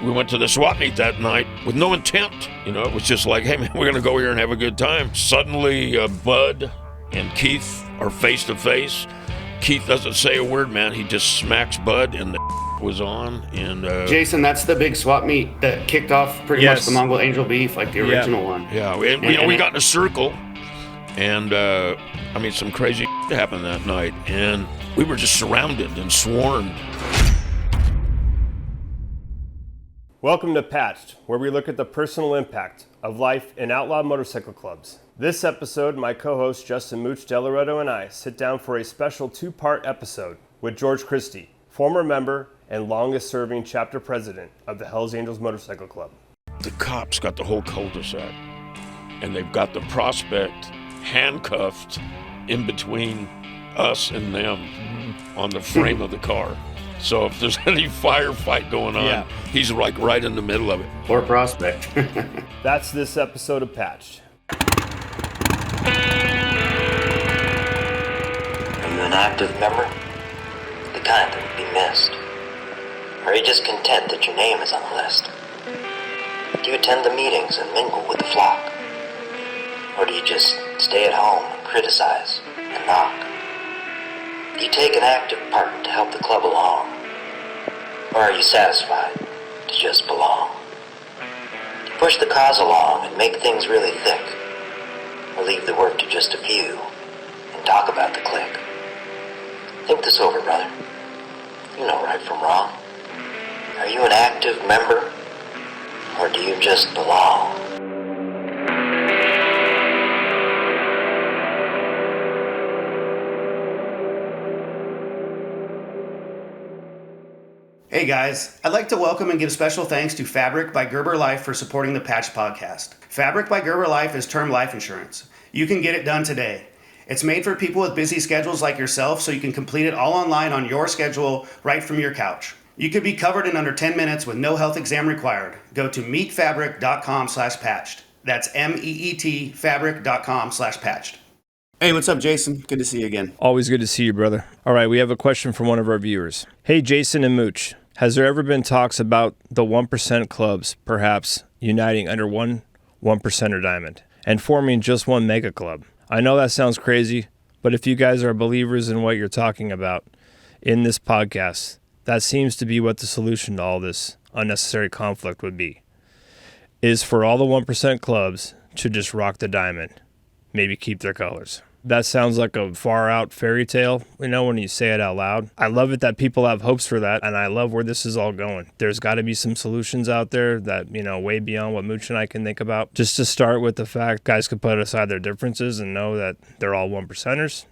We went to the swap meet that night with no intent. It was just like, hey, man, we're going to go here and have a good time. Suddenly, Bud and Keith are face to face. Keith doesn't say a word, man. He just smacks Bud, and the was on. And Jason, that's the big swap meet that kicked off pretty much the Mongol Angel beef, like the original one. Yeah, we got in a circle, and some crazy happened that night, and we were just surrounded and swarmed. Welcome to Patched, where we look at the personal impact of life in outlaw motorcycle clubs. This episode, my co-host Justin Mooch, DeLoretto, and I sit down for a special two-part episode with George Christie, former member and longest-serving chapter president of the Hells Angels Motorcycle Club. The cops got the whole cul-de-sac, and they've got the prospect handcuffed in between us and them on the frame of the car. So if there's any firefight going on, he's like right in the middle of it. Poor prospect. That's this episode of Patched. Are you an active member? The kind that would be missed? Or are you just content that your name is on the list? Do you attend the meetings and mingle with the flock? Or do you just stay at home and criticize and knock? Do you take an active part to help the club along? Or are you satisfied to just belong? Do you push the cause along and make things really thick? Or leave the work to just a few and talk about the clique? Think this over, brother. You know right from wrong. Are you an active member? Or do you just belong? Hey guys, I'd like to welcome and give special thanks to Fabric by Gerber Life for supporting the Patch Podcast. Fabric by Gerber Life is term life insurance. You can get it done today. It's made for people with busy schedules like yourself, so you can complete it all online on your schedule right from your couch. You could be covered in under 10 minutes with no health exam required. Go to meetfabric.com/patched. That's MEET fabric.com/patched. Hey, what's up, Jason? Good to see you again. Always good to see you, brother. All right, we have a question from one of our viewers. Hey, Jason and Mooch. Has there ever been talks about the 1% clubs perhaps uniting under one 1%er diamond and forming just one mega club? I know that sounds crazy, but if you guys are believers in what you're talking about in this podcast, that seems to be what the solution to all this unnecessary conflict would be, is for all the 1% clubs to just rock the diamond, maybe keep their colors. That sounds like a far-out fairy tale, when you say it out loud. I love it that people have hopes for that, and I love where this is all going. There's got to be some solutions out there that, way beyond what Mooch and I can think about. Just to start with the fact guys could put aside their differences and know that they're all 1%ers,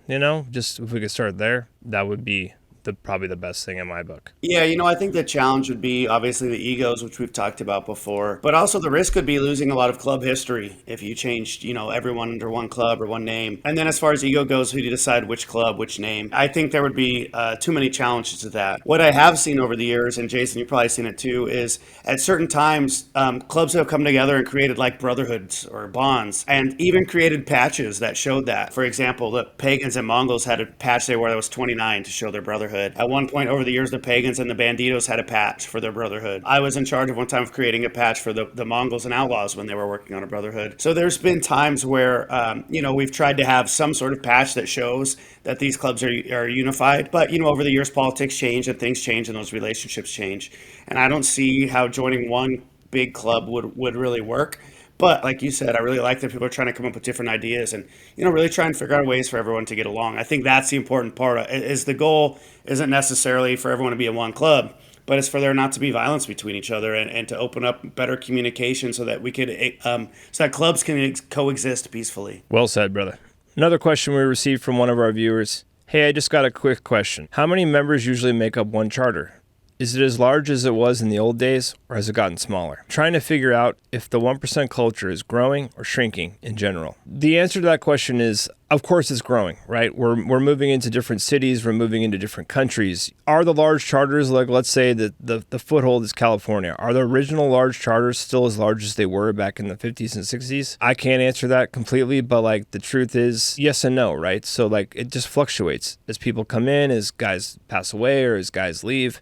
just if we could start there, that would be probably the best thing in my book. Yeah, I think the challenge would be obviously the egos, which we've talked about before, but also the risk could be losing a lot of club history if you changed, everyone under one club or one name. And then as far as ego goes, who do you decide which club, which name? I think there would be too many challenges to that. What I have seen over the years, and Jason, you've probably seen it too, is at certain times, clubs have come together and created like brotherhoods or bonds, and even created patches that showed that. For example, the Pagans and Mongols had a patch they wore that was 29 to show their brotherhood. At one point over the years, the Pagans and the Banditos had a patch for their brotherhood. I was in charge of one time of creating a patch for the Mongols and Outlaws when they were working on a brotherhood. So there's been times where, we've tried to have some sort of patch that shows that these clubs are unified. But, over the years, politics change and things change and those relationships change. And I don't see how joining one big club would really work. But like you said, I really like that people are trying to come up with different ideas and, really try and figure out ways for everyone to get along. I think that's the important part. Is the goal isn't necessarily for everyone to be in one club, but it's for there not to be violence between each other and to open up better communication so that we could, so that clubs can coexist peacefully. Well said, brother. Another question we received from one of our viewers. Hey, I just got a quick question. How many members usually make up one charter? Is it as large as it was in the old days, or has it gotten smaller? Trying to figure out if the 1% culture is growing or shrinking in general. The answer to that question is, of course it's growing, right? We're moving into different cities, we're moving into different countries. Are the large charters, like let's say that the foothold is California, are the original large charters still as large as they were back in the 50s and 60s? I can't answer that completely, but the truth is yes and no, right? So it just fluctuates as people come in, as guys pass away, or as guys leave.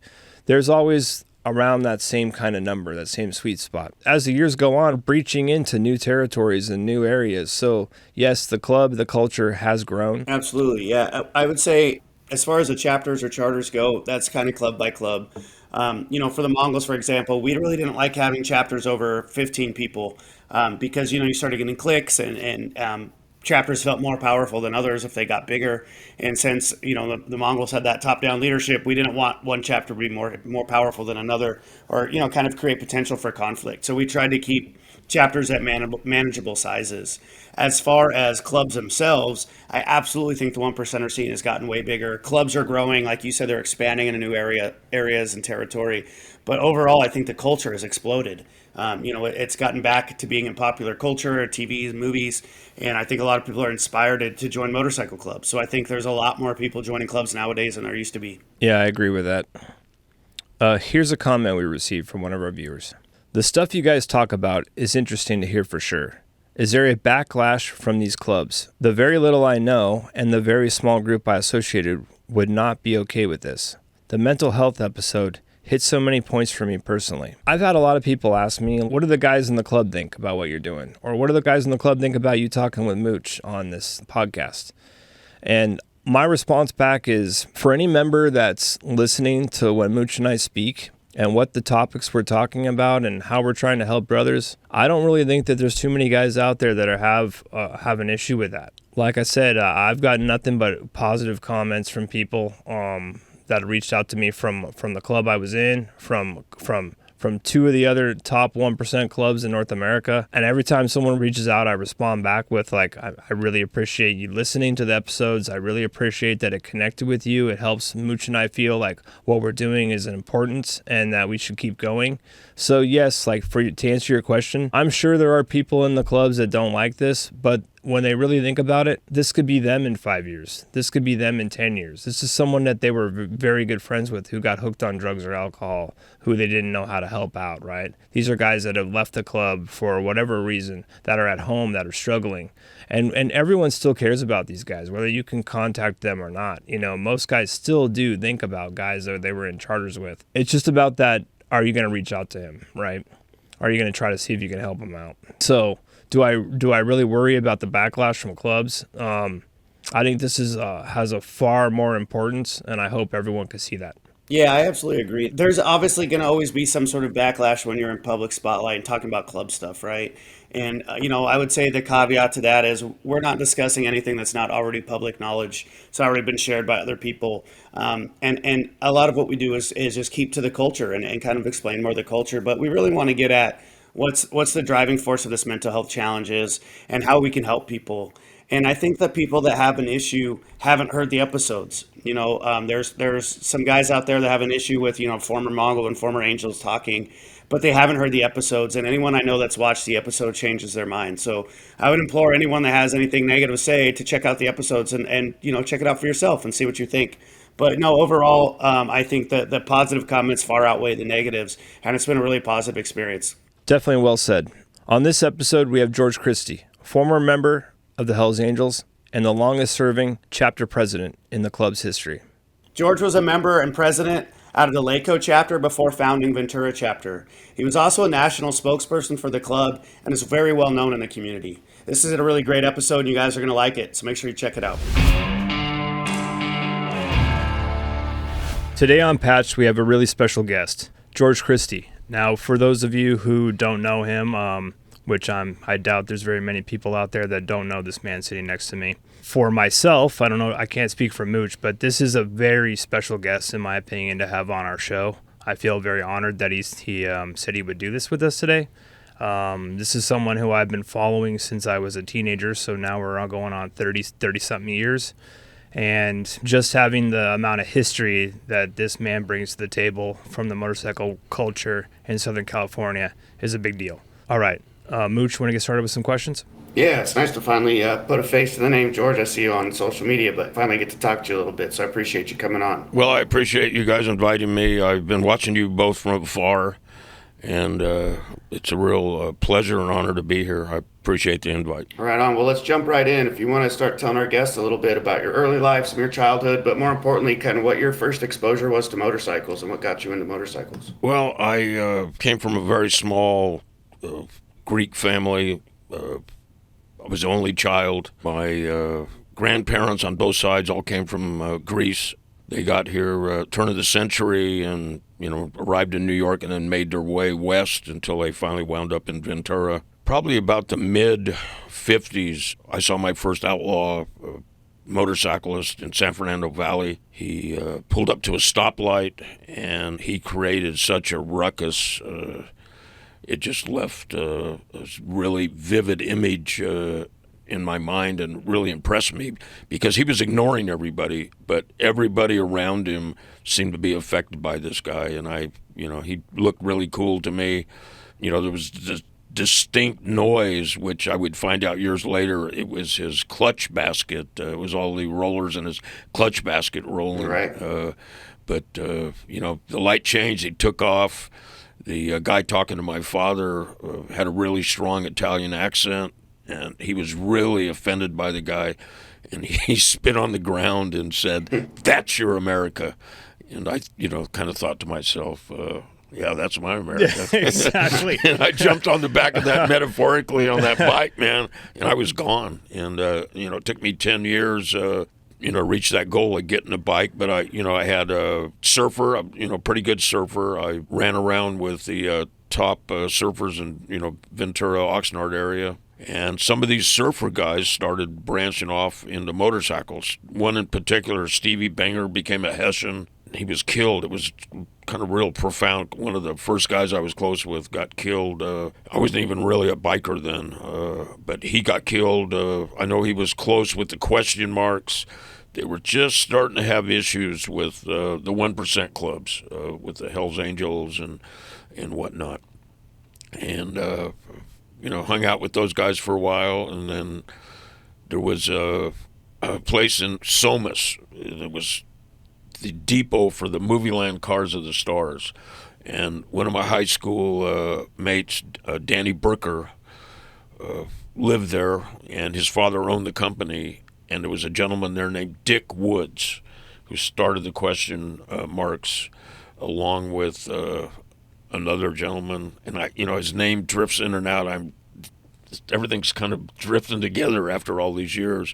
There's always around that same kind of number, that same sweet spot. As the years go on, breaching into new territories and new areas. So yes, the club, the culture has grown. Absolutely, yeah. I would say as far as the chapters or charters go, that's kind of club by club. For the Mongols, for example, we really didn't like having chapters over 15 people because, you started getting cliques and chapters felt more powerful than others if they got bigger. And since, the Mongols had that top-down leadership, we didn't want one chapter to be more powerful than another or, kind of create potential for conflict. So we tried to keep chapters at manageable sizes. As far as clubs themselves, I absolutely think the 1% scene has gotten way bigger. Clubs are growing, like you said, they're expanding into new areas and territory. But overall, I think the culture has exploded. It's gotten back to being in popular culture, TVs, movies, and I think a lot of people are inspired to join motorcycle clubs. So I think there's a lot more people joining clubs nowadays than there used to be. Yeah, I agree with that. Here's a comment we received from one of our viewers. The stuff you guys talk about is interesting to hear for sure. Is there a backlash from these clubs? The very little I know and the very small group I associated would not be okay with this. The mental health episode hit so many points for me personally. I've had a lot of people ask me, what do the guys in the club think about what you're doing? Or what do the guys in the club think about you talking with Mooch on this podcast? And my response back is, for any member that's listening to when Mooch and I speak, and what the topics we're talking about and how we're trying to help brothers, I don't really think that there's too many guys out there that have an issue with that. Like I said, I've gotten nothing but positive comments from people that reached out to me from the club I was in, from two of the other top 1% clubs in North America. And every time someone reaches out, I respond back with I really appreciate you listening to the episodes. I really appreciate that it connected with you. It helps Mooch and I feel like what we're doing is important and that we should keep going. So yes, to answer your question, I'm sure there are people in the clubs that don't like this, but when they really think about it, this could be them in 5 years. This could be them in 10 years. This is someone that they were very good friends with who got hooked on drugs or alcohol, who they didn't know how to help out, right? These are guys that have left the club for whatever reason, that are at home, that are struggling. And everyone still cares about these guys, whether you can contact them or not. Most guys still do think about guys that they were in charters with. It's just about that, are you going to reach out to him, right? Are you going to try to see if you can help him out? So do I really worry about the backlash from clubs? I think this has a far more importance, and I hope everyone can see that. Yeah, I absolutely agree. There's obviously going to always be some sort of backlash when you're in public spotlight and talking about club stuff, right? And, I would say the caveat to that is we're not discussing anything that's not already public knowledge. It's already been shared by other people. And a lot of what we do is just keep to the culture and kind of explain more of the culture. But we really want to get at what's the driving force of this mental health challenge is and how we can help people. And I think that people that have an issue haven't heard the episodes. There's some guys out there that have an issue with, former Mongol and former Angels talking, but they haven't heard the episodes. And anyone I know that's watched the episode changes their mind. So I would implore anyone that has anything negative to say to check out the episodes and check it out for yourself and see what you think. But no, overall, I think that the positive comments far outweigh the negatives, and it's been a really positive experience. Definitely well said. On this episode, we have George Christie, former member of the Hells Angels and the longest serving chapter president in the club's history. George was a member and president out of the Laco chapter before founding Ventura chapter. He was also a national spokesperson for the club and is very well known in the community. This is a really great episode and you guys are going to like it, so make sure you check it out. Today on Patch, we have a really special guest, George Christie. Now, for those of you who don't know him, which I doubt there's very many people out there that don't know this man sitting next to me. For myself, I don't know, I can't speak for Mooch, but this is a very special guest, in my opinion, to have on our show. I feel very honored that he said he would do this with us today. This is someone who I've been following since I was a teenager, so now we're all going on 30-something years. And just having the amount of history that this man brings to the table from the motorcycle culture in Southern California is a big deal. All right. Mooch, want to get started with some questions? Yeah, it's nice to finally put a face to the name George. I see you on social media, but finally get to talk to you a little bit, so I appreciate you coming on. Well, I appreciate you guys inviting me. I've been watching you both from afar, and it's a real pleasure and honor to be here. I Appreciate the invite. Right on. Well, let's jump right in. If you want to start telling our guests a little bit about your early life, some of your childhood, but more importantly, kind of what your first exposure was to motorcycles and what got you into motorcycles. Well, I came from a very small Greek family. I was the only child. My grandparents on both sides all came from Greece. They got here turn of the century and, arrived in New York and then made their way west until they finally wound up in Ventura. Probably about the mid-'50s, I saw my first outlaw motorcyclist in San Fernando Valley. He pulled up to a stoplight, and he created such a ruckus. It just left a really vivid image in my mind and really impressed me because he was ignoring everybody, but everybody around him seemed to be affected by this guy. And he looked really cool to me. There was this distinct noise, which I would find out years later, it was his clutch basket. It was all the rollers in his clutch basket rolling. Right. But the light changed. He took off. The guy talking to my father had a really strong Italian accent, and he was really offended by the guy. And he spit on the ground and said, "That's your America." And I, kind of thought to myself, yeah, that's my America. Exactly. And I jumped on the back of that metaphorically on that bike, man, and I was gone. And, it took me 10 years, reach that goal of getting a bike. But I had a surfer, pretty good surfer. I ran around with the top surfers in, Ventura, Oxnard area. And some of these surfer guys started branching off into motorcycles. One in particular, Stevie Banger, became a Hessian. He was killed. It was kind of real profound. One of the first guys I was close with got killed. I wasn't even really a biker then, but he got killed. I know he was close with the Question Marks. They were just starting to have issues with the 1% clubs, with the Hells Angels and whatnot. And, hung out with those guys for a while. And then there was a place in Somas. It was the depot for the Movieland Cars of the Stars. And one of my high school mates, Danny Brooker, lived there, and his father owned the company. And there was a gentleman there named Dick Woods who started the Question Marks along with another gentleman. And his name drifts in and out. Everything's kind of drifting together after all these years.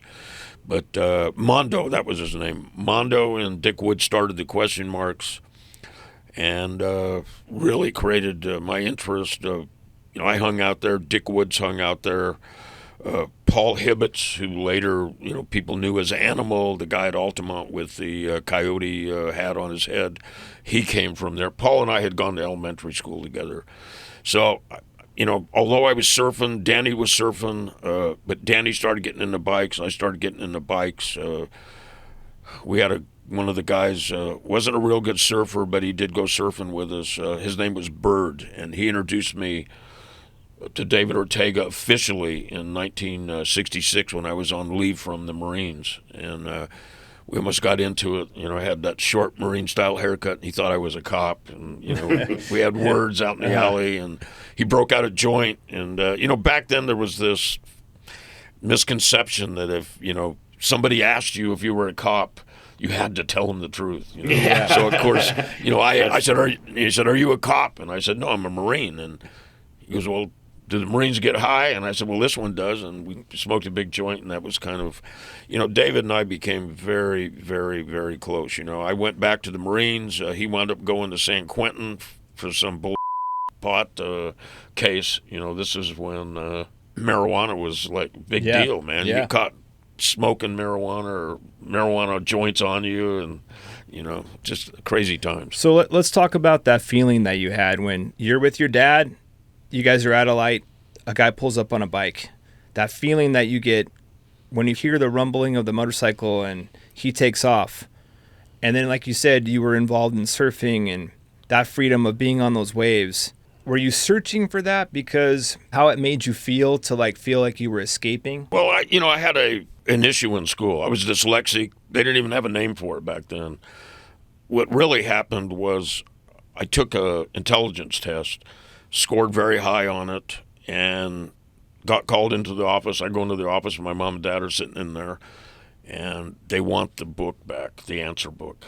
But Mondo, that was his name. Mondo and Dick Wood started the Question Marks and really created my interest. I hung out there. Dick Woods hung out there. Paul Hibbets, who later, people knew as Animal, the guy at Altamont with the coyote hat on his head, he came from there. Paul and I had gone to elementary school together. So, although I was surfing, Danny was surfing, but Danny started getting into bikes. I started getting into bikes. We had one of the guys, wasn't a real good surfer, but he did go surfing with us. His name was Bird, and he introduced me to David Ortega officially in 1966 when I was on leave from the Marines. And we almost got into it. I had that short Marine-style haircut, and he thought I was a cop. And, we had words out in the alley, and he broke out a joint. And, back then there was this misconception that if, somebody asked you if you were a cop, you had to tell them the truth. Yeah. So, of course, I said, he said, "Are you a cop?" And I said, "No, I'm a Marine." And he goes, "Well, do the Marines get high?" And I said, "Well, this one does." And we smoked a big joint, and that was kind of, David and I became very, very, very close. I went back to the Marines. He wound up going to San Quentin for some pot case. This is when marijuana was like a big deal, man. Yeah. You caught smoking marijuana or marijuana joints on you, and just crazy times. So let's talk about that feeling that you had when you're with your dad. You guys are at a light, a guy pulls up on a bike. That feeling that you get when you hear the rumbling of the motorcycle and he takes off. And then, like you said, you were involved in surfing and that freedom of being on those waves. Were you searching for that because how it made you feel to feel like you were escaping? Well, I had an issue in school. I was dyslexic. They didn't even have a name for it back then. What really happened was I took a intelligence test, scored very high on it, and got called into the office. I go into the office, and my mom and dad are sitting in there, and they want the book back, the answer book.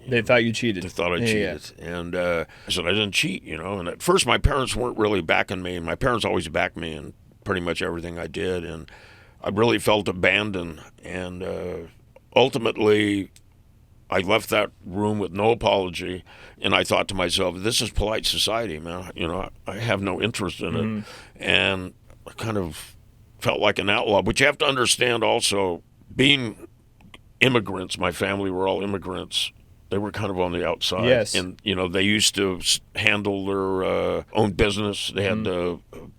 They thought you cheated. They thought I cheated. Yeah. And I said, I didn't cheat, And at first, my parents weren't really backing me. And my parents always backed me in pretty much everything I did. And I really felt abandoned. And ultimately, I left that room with no apology. And I thought to myself, this is polite society, man. I have no interest in it. And I kind of felt like an outlaw. But you have to understand also, being immigrants, my family were all immigrants. They were kind of on the outside. Yes. And, they used to handle their own business. They had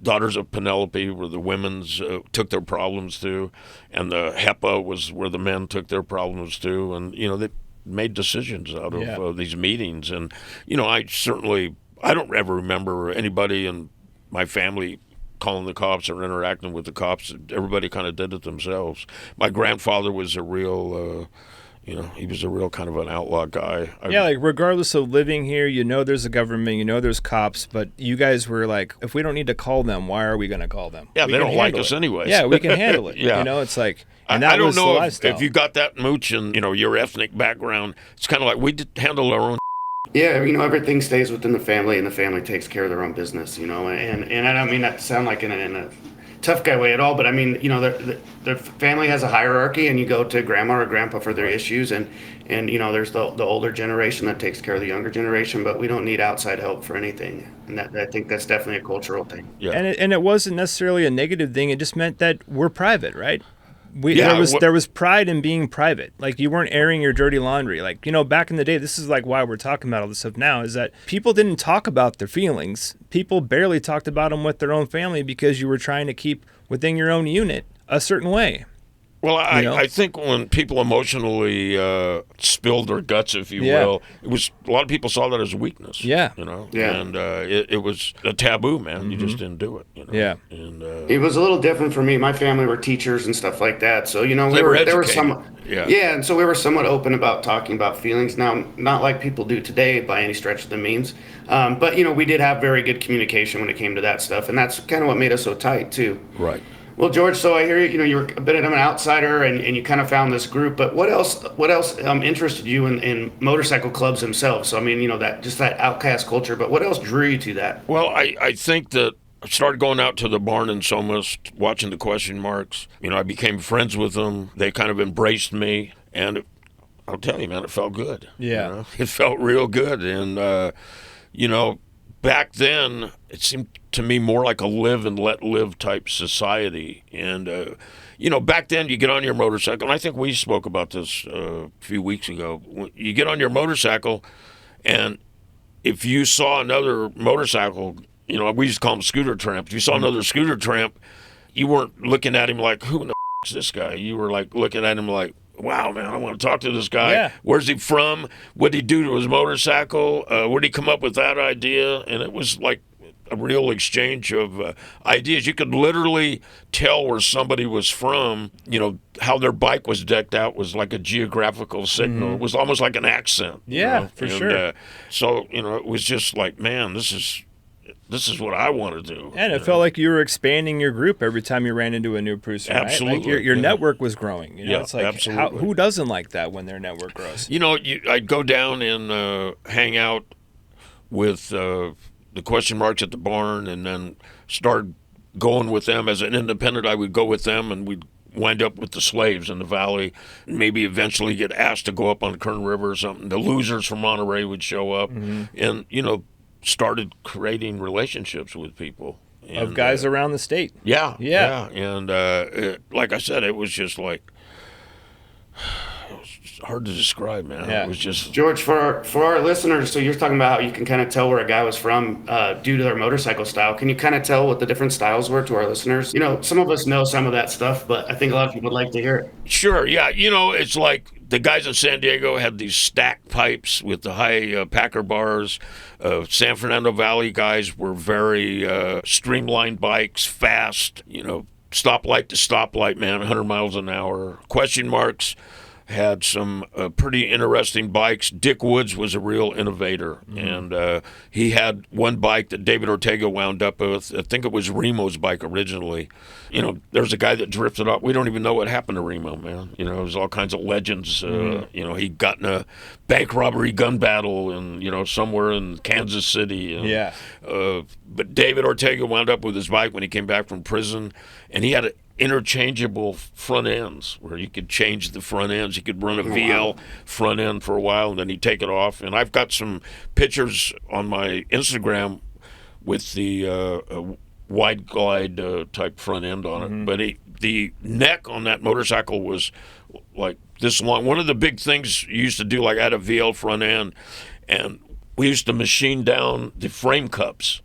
Daughters of Penelope, where the women's took their problems to. And the HEPA was where the men took their problems to. And, they made decisions out of these meetings. And, I don't ever remember anybody in my family calling the cops or interacting with the cops. Everybody kind of did it themselves. My grandfather was a real... he was a real kind of an outlaw guy. Like regardless of living here, there's a government, there's cops, but you guys were like, if we don't need to call them, why are we going to call them? Yeah, they don't like us anyways. Yeah, we can handle it. Yeah. It's like, and that I don't was know the lifestyle. if you got that, Mooch, and, your ethnic background. It's kind of like we did handle our own. Yeah, everything stays within the family, and the family takes care of their own business, and I don't mean that to sound like in a tough guy way at all, but I mean, the family has a hierarchy, and you go to grandma or grandpa for their issues, and there's the older generation that takes care of the younger generation, but we don't need outside help for anything, and I think that's definitely a cultural thing. Yeah. And it wasn't necessarily a negative thing. It just meant that we're private, right? There was pride in being private. Like, you weren't airing your dirty laundry. Like, back in the day, this is like why we're talking about all this stuff now, is that people didn't talk about their feelings. People barely talked about them with their own family because you were trying to keep within your own unit a certain way. Well, I think when people emotionally spilled their guts, if you will, it was a lot of people saw that as a weakness. Yeah. And it was a taboo, man. You just didn't do it. Yeah. And it was a little different for me. My family were teachers and stuff like that, so they were somewhat and so we were somewhat open about talking about feelings. Now, not like people do today by any stretch of the means, but we did have very good communication when it came to that stuff, and that's kind of what made us so tight too. Right. Well, George, so I hear you were a bit of an outsider, and you kind of found this group. But what else interested you in motorcycle clubs themselves? So I mean, that outcast culture. But what else drew you to that? Well, I think that I started going out to the barn in Somas, watching the question marks. I became friends with them. They kind of embraced me, and I'll tell you, man, it felt good. Yeah, it felt real good, and back then, it seemed to me more like a live and let live type society. And, back then you get on your motorcycle, and I think we spoke about this a few weeks ago. You get on your motorcycle, and if you saw another motorcycle, we used to call them scooter tramps. If you saw another scooter tramp, you weren't looking at him like, who in the is this guy? You were like looking at him like, wow, man, I want to talk to this guy. Yeah. Where's he from? What did he do to his motorcycle? Where did he come up with that idea? And it was like a real exchange of ideas. You could literally tell where somebody was from. How their bike was decked out was like a geographical signal. It was almost like an accent. Yeah, for sure. So, it was just like, man, this is what I want to do. And it felt like you were expanding your group every time you ran into a new person, absolutely. Right? Like your network was growing. It's like, absolutely. Who doesn't like that when their network grows? I'd go down and hang out with the question marks at the barn, and then start going with them. As an independent, I would go with them, and we'd wind up with the slaves in the valley, maybe eventually get asked to go up on the Kern River or something. The losers from Monterey would show up, and, started creating relationships with people. Of guys around the state. Yeah. And like I said, it was just like, it was hard to describe, man. Yeah. It was just... George, for our listeners, so you're talking about how you can kind of tell where a guy was from due to their motorcycle style. Can you kind of tell what the different styles were to our listeners? Some of us know some of that stuff, but I think a lot of people would like to hear it. Sure, yeah. It's like the guys in San Diego had these stacked pipes with the high packer bars. San Fernando Valley guys were very streamlined bikes, fast, stoplight to stoplight, man, 100 miles an hour. Question marks had some pretty interesting bikes. Dick Woods was a real innovator, and he had one bike that David Ortega wound up with. I think it was Remo's bike originally. You know, there's a guy that drifted off. We don't even know what happened to Remo, man. You know, there's all kinds of legends. You know, he got in a bank robbery gun battle and, you know, somewhere in Kansas City. And, but David Ortega wound up with his bike when he came back from prison, and he had interchangeable front ends where you could change the front ends. You could run a VL front end for a while, and then he'd take it off. And I've got some pictures on my Instagram with the wide glide type front end on it. But the neck on that motorcycle was like this long. One of the big things you used to do, like I had a VL front end, and we used to machine down the frame cups,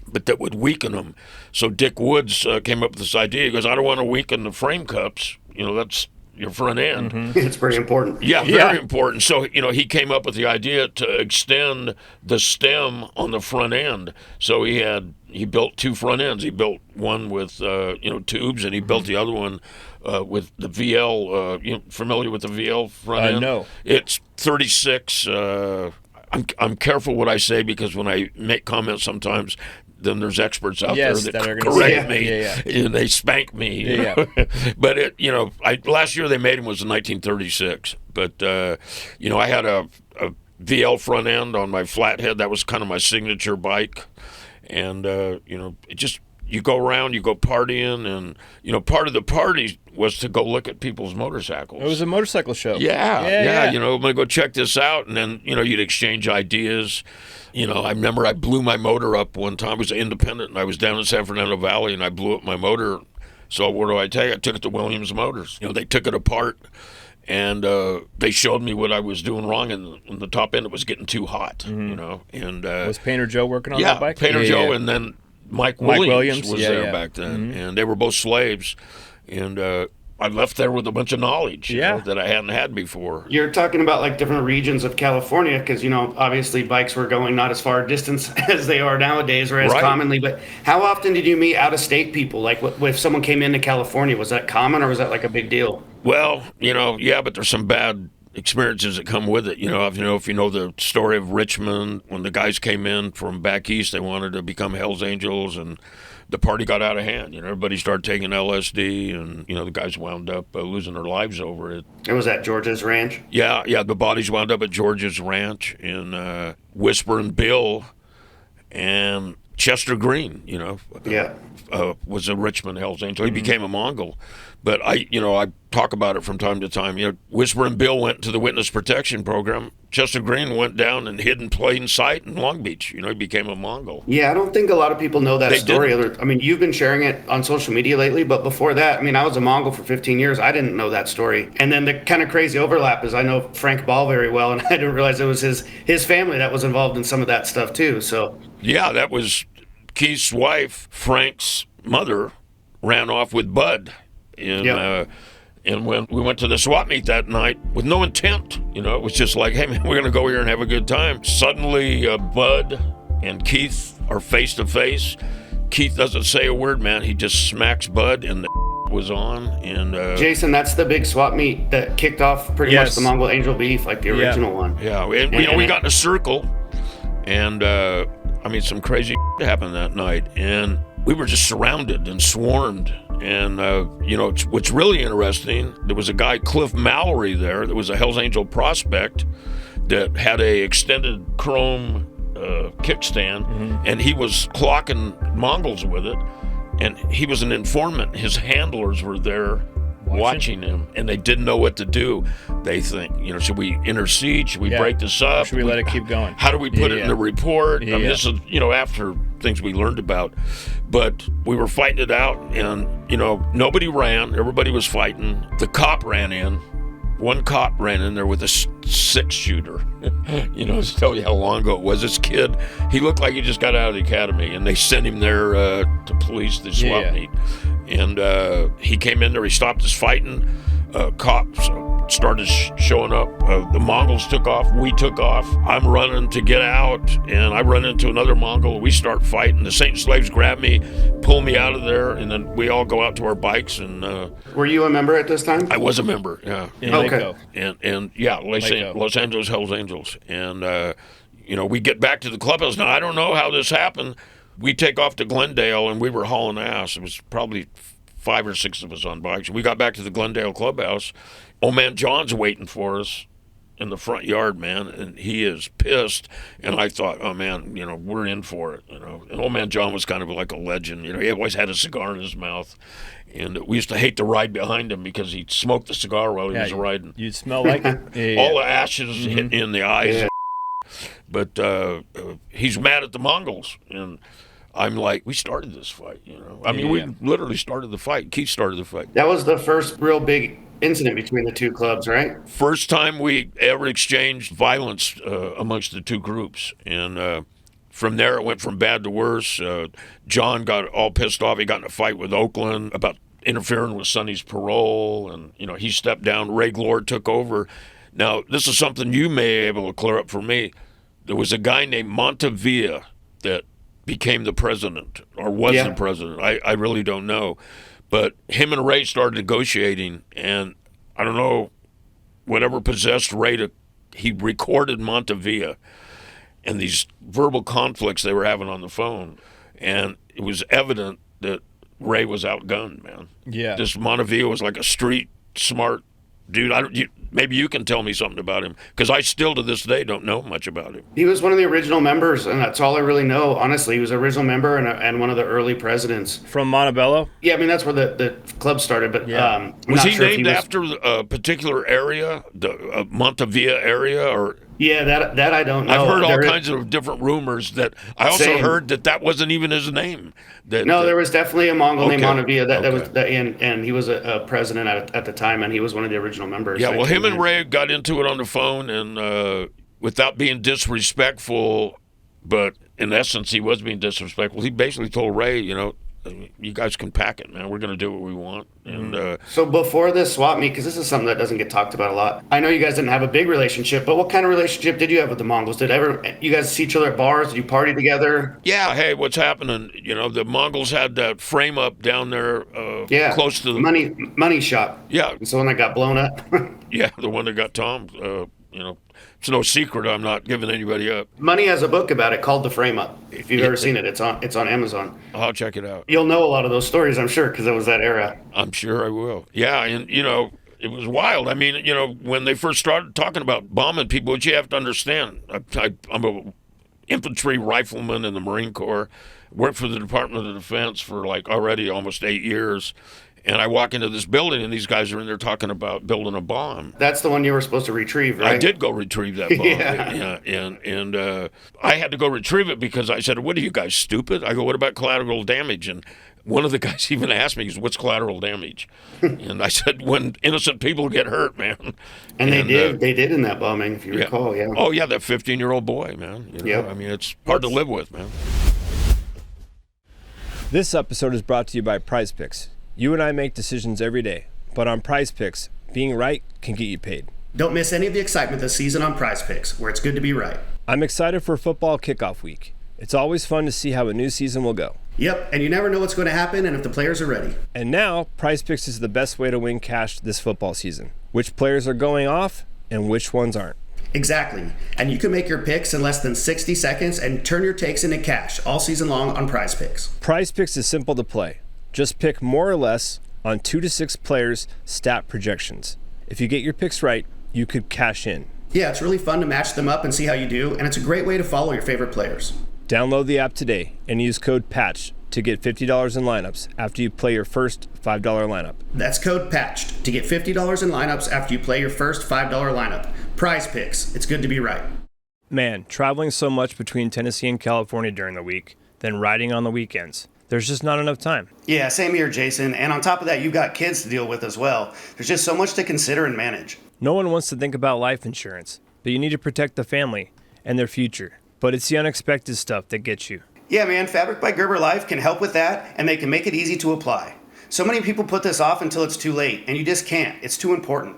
but that would weaken them. So Dick Woods came up with this idea. He goes, I don't want to weaken the frame cups. You know, that's your front end. It's pretty important. Yeah, very important. So, you know, he came up with the idea to extend the stem on the front end. So he built two front ends. He built one with, you know, tubes, and he built the other one with the VL. You know, familiar with the VL front end? No. It's 36. I'm careful what I say, because when I make comments sometimes, then there's experts out there that are correct me, and they spank me. You know? But it, you know, last year they made him was in 1936. But you know, I had a VL front end on my flathead. That was kind of my signature bike, and you know, it just, you go around, you go partying, and you know, part of the party was to go look at people's motorcycles. It was a motorcycle show. Yeah. You know, I'm gonna go check this out, and then, you know, you'd exchange ideas. You know, I remember I blew my motor up one time. I was independent, and I was down in San Fernando Valley, and I blew up my motor. So what do I take? I took it to Williams Motors. You know, they took it apart, and they showed me what I was doing wrong, and the top end, it was getting too hot. You know, and was Painter Joe working on that bike? Painter Joe, and then Mike Williams was there back then, Mm-hmm. and they were both slaves, and I left there with a bunch of knowledge you know, that I hadn't had before. You're talking about like different regions of California, because, you know, obviously bikes were going not as far distance as they are nowadays, or as commonly, but how often did you meet out-of-state people? Like if someone came into California, was that common, or was that like a big deal? Well, you know, yeah, but there's some bad experiences that come with it. You know, if you know the story of Richmond, when the guys came in from back east, they wanted to become Hells Angels, and the party got out of hand. You know, everybody started taking LSD, and, you know, the guys wound up losing their lives over it. And was that George's ranch? Yeah, the bodies wound up at George's ranch, and Whisper and Bill and Chester Green, you know, was a Richmond Hells Angel. He became a Mongol. But I talk about it from time to time. You know, Whisper and Bill went to the witness protection program. Chester Green went down and hid in plain sight in Long Beach. You know, he became a Mongol. Yeah, I don't think a lot of people know that story. I mean, you've been sharing it on social media lately, but before that, I mean, I was a Mongol for 15 years. I didn't know that story. And then the kind of crazy overlap is I know Frank Ball very well, and I didn't realize it was his family that was involved in some of that stuff too. So yeah, that was Keith's wife. Frank's mother ran off with Bud. And when we went to the swap meet that night with no intent, you know, it was just like, hey, man, we're going to go here and have a good time. Suddenly, Bud and Keith are face to face. Keith doesn't say a word, man. He just smacks Bud, and the was on. And Jason, that's the big swap meet that kicked off pretty much the Mongol Angel beef, like the original one. Yeah, and we got in a circle, and I mean, some crazy happened that night, and we were just surrounded and swarmed. And, you know, what's really interesting, there was a guy, Cliff Mallory, there that was a Hells Angel prospect that had a extended chrome kickstand, and he was clocking Mongols with it, and he was an informant. His handlers were there watching him, and they didn't know what to do. They think, you know, should we intercede? Should we break this up? Or should we let it keep going? How do we put it in the report? I mean, this is, you know, after things we learned about. But we were fighting it out, and, you know, nobody ran. Everybody was fighting. The cop ran in. One cop ran in there with a 6-shooter. You know, to tell you how long ago it was. This kid, he looked like he just got out of the academy, and they sent him there to police the swap meet. And he came in there, he stopped his fighting. Cops started showing up. The Mongols took off. We took off. I'm running to get out, and I run into another Mongol. We start fighting. The Saint Slaves grab me, pull me out of there, and then we all go out to our bikes. And were you a member at this time? I was a member, yeah. Okay. And yeah, Los Angeles Hells Angels. And, we get back to the clubhouse. Now, I don't know how this happened. We take off to Glendale, and we were hauling ass. It was probably 5 or 6 of us on bikes. We got back to the Glendale clubhouse. Old man John's waiting for us in the front yard, man, and he is pissed. And I thought, oh, man, we're in for it, And old man John was kind of like a legend. He always had a cigar in his mouth. And we used to hate to ride behind him because he'd smoke the cigar while he was riding. You'd smell like it. All the ashes hit in the eyes. Yeah. But he's mad at the Mongols. And I'm like, we started this fight, we literally started the fight. Keith started the fight. That was the first real big incident between the two clubs, right? First time we ever exchanged violence amongst the two groups. And from there, it went from bad to worse. John got all pissed off. He got in a fight with Oakland about interfering with Sonny's parole. And, he stepped down. Ray Glore took over. Now, this is something you may be able to clear up for me. There was a guy named Montevilla that became the president or was the president. I really don't know. But him and Ray started negotiating, and I don't know, whatever possessed Ray he recorded Montevilla and these verbal conflicts they were having on the phone. And it was evident that Ray was outgunned, man. Yeah. This Montevilla was like a street smart dude. Maybe you can tell me something about him, because I still to this day don't know much about him. He was one of the original members, and that's all I really know. Honestly, he was an original member and one of the early presidents. From Montebello? Yeah, that's where the club started. But was he named after a particular area, the Montevilla area, or? Yeah, that I don't know. I've heard all kinds of different rumors. That I also heard that wasn't even his name. There was definitely a Mongol named Montevilla and he was a president at the time, and he was one of the original members. Yeah, well, him and Ray got into it on the phone, and without being disrespectful, but in essence he was being disrespectful. He basically told Ray, you guys can pack it, man. We're going to do what we want. And so before this swap meet, because this is something that doesn't get talked about a lot, I know you guys didn't have a big relationship, but what kind of relationship did you have with the Mongols? Did you guys see each other at bars? Did you party together? Yeah. Hey, what's happening? The Mongols had that frame up down there close to the money shop. Yeah. It's the one that got blown up. Yeah, the one that got Tom. It's no secret. I'm not giving anybody up. Money has a book about it called The Frame Up. If you've ever seen it, it's on Amazon. I'll check it out. You'll know a lot of those stories, I'm sure, because it was that era. I'm sure I will. Yeah, and it was wild. I mean, when they first started talking about bombing people, which you have to understand, I'm a infantry rifleman in the Marine Corps. Worked for the Department of Defense for already almost 8 years. And I walk into this building, and these guys are in there talking about building a bomb. That's the one you were supposed to retrieve, right? I did go retrieve that bomb. Yeah. And I had to go retrieve it because I said, what are you guys, stupid? I go, what about collateral damage? And one of the guys even asked me, what's collateral damage? And I said, when innocent people get hurt, man. And they did. They did in that bombing, if you recall, yeah. Oh, yeah, that 15-year-old boy, man. Yep. I mean, it's hard to live with, man. This episode is brought to you by Prize Picks. You and I make decisions every day, but on Prize Picks, being right can get you paid. Don't miss any of the excitement this season on Prize Picks, where it's good to be right. I'm excited for football kickoff week. It's always fun to see how a new season will go. Yep, and you never know what's going to happen and if the players are ready. And now, Prize Picks is the best way to win cash this football season. Which players are going off and which ones aren't. Exactly, and you can make your picks in less than 60 seconds and turn your takes into cash all season long on Prize Picks. Prize Picks is simple to play. Just pick more or less on 2 to 6 players' stat projections. If you get your picks right, you could cash in. Yeah, it's really fun to match them up and see how you do, and it's a great way to follow your favorite players. Download the app today and use code PATCH to get $50 in lineups after you play your first $5 lineup. That's code PATCHED to get $50 in lineups after you play your first $5 lineup. Prize Picks. It's good to be right. Man, traveling so much between Tennessee and California during the week, then riding on the weekends. There's just not enough time. Yeah, same here, Jason. And on top of that, you've got kids to deal with as well. There's just so much to consider and manage. No one wants to think about life insurance, but you need to protect the family and their future. But it's the unexpected stuff that gets you. Yeah, man, Fabric by Gerber Life can help with that, and they can make it easy to apply. So many people put this off until it's too late, and you just can't. It's too important.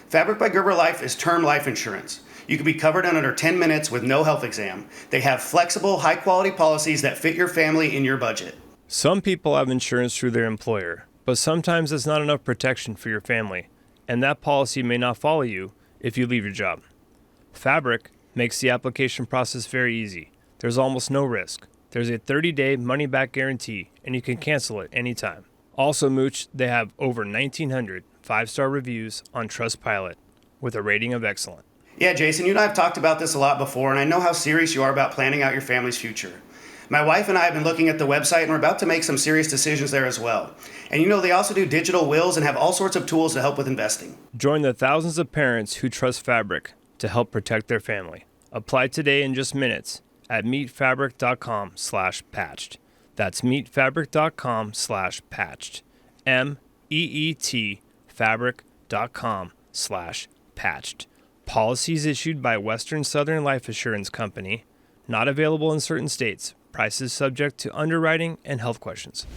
Fabric by Gerber Life is term life insurance. You can be covered in under 10 minutes with no health exam. They have flexible, high-quality policies that fit your family in your budget. Some people have insurance through their employer, but sometimes it's not enough protection for your family, and that policy may not follow you if you leave your job. Fabric makes the application process very easy. There's almost no risk. There's a 30-day money-back guarantee, and you can cancel it anytime. Also, Mooch, they have over 1,900 5-star reviews on Trustpilot with a rating of excellent. Yeah, Jason, you and I have talked about this a lot before, and I know how serious you are about planning out your family's future. My wife and I have been looking at the website, and we're about to make some serious decisions there as well. And you know, they also do digital wills and have all sorts of tools to help with investing. Join the thousands of parents who trust Fabric to help protect their family. Apply today in just minutes at meetfabric.com/patched. That's meetfabric.com/patched. MEET fabric.com/patched. Policies issued by Western Southern Life Assurance Company. Not available in certain states. Prices subject to underwriting and health questions.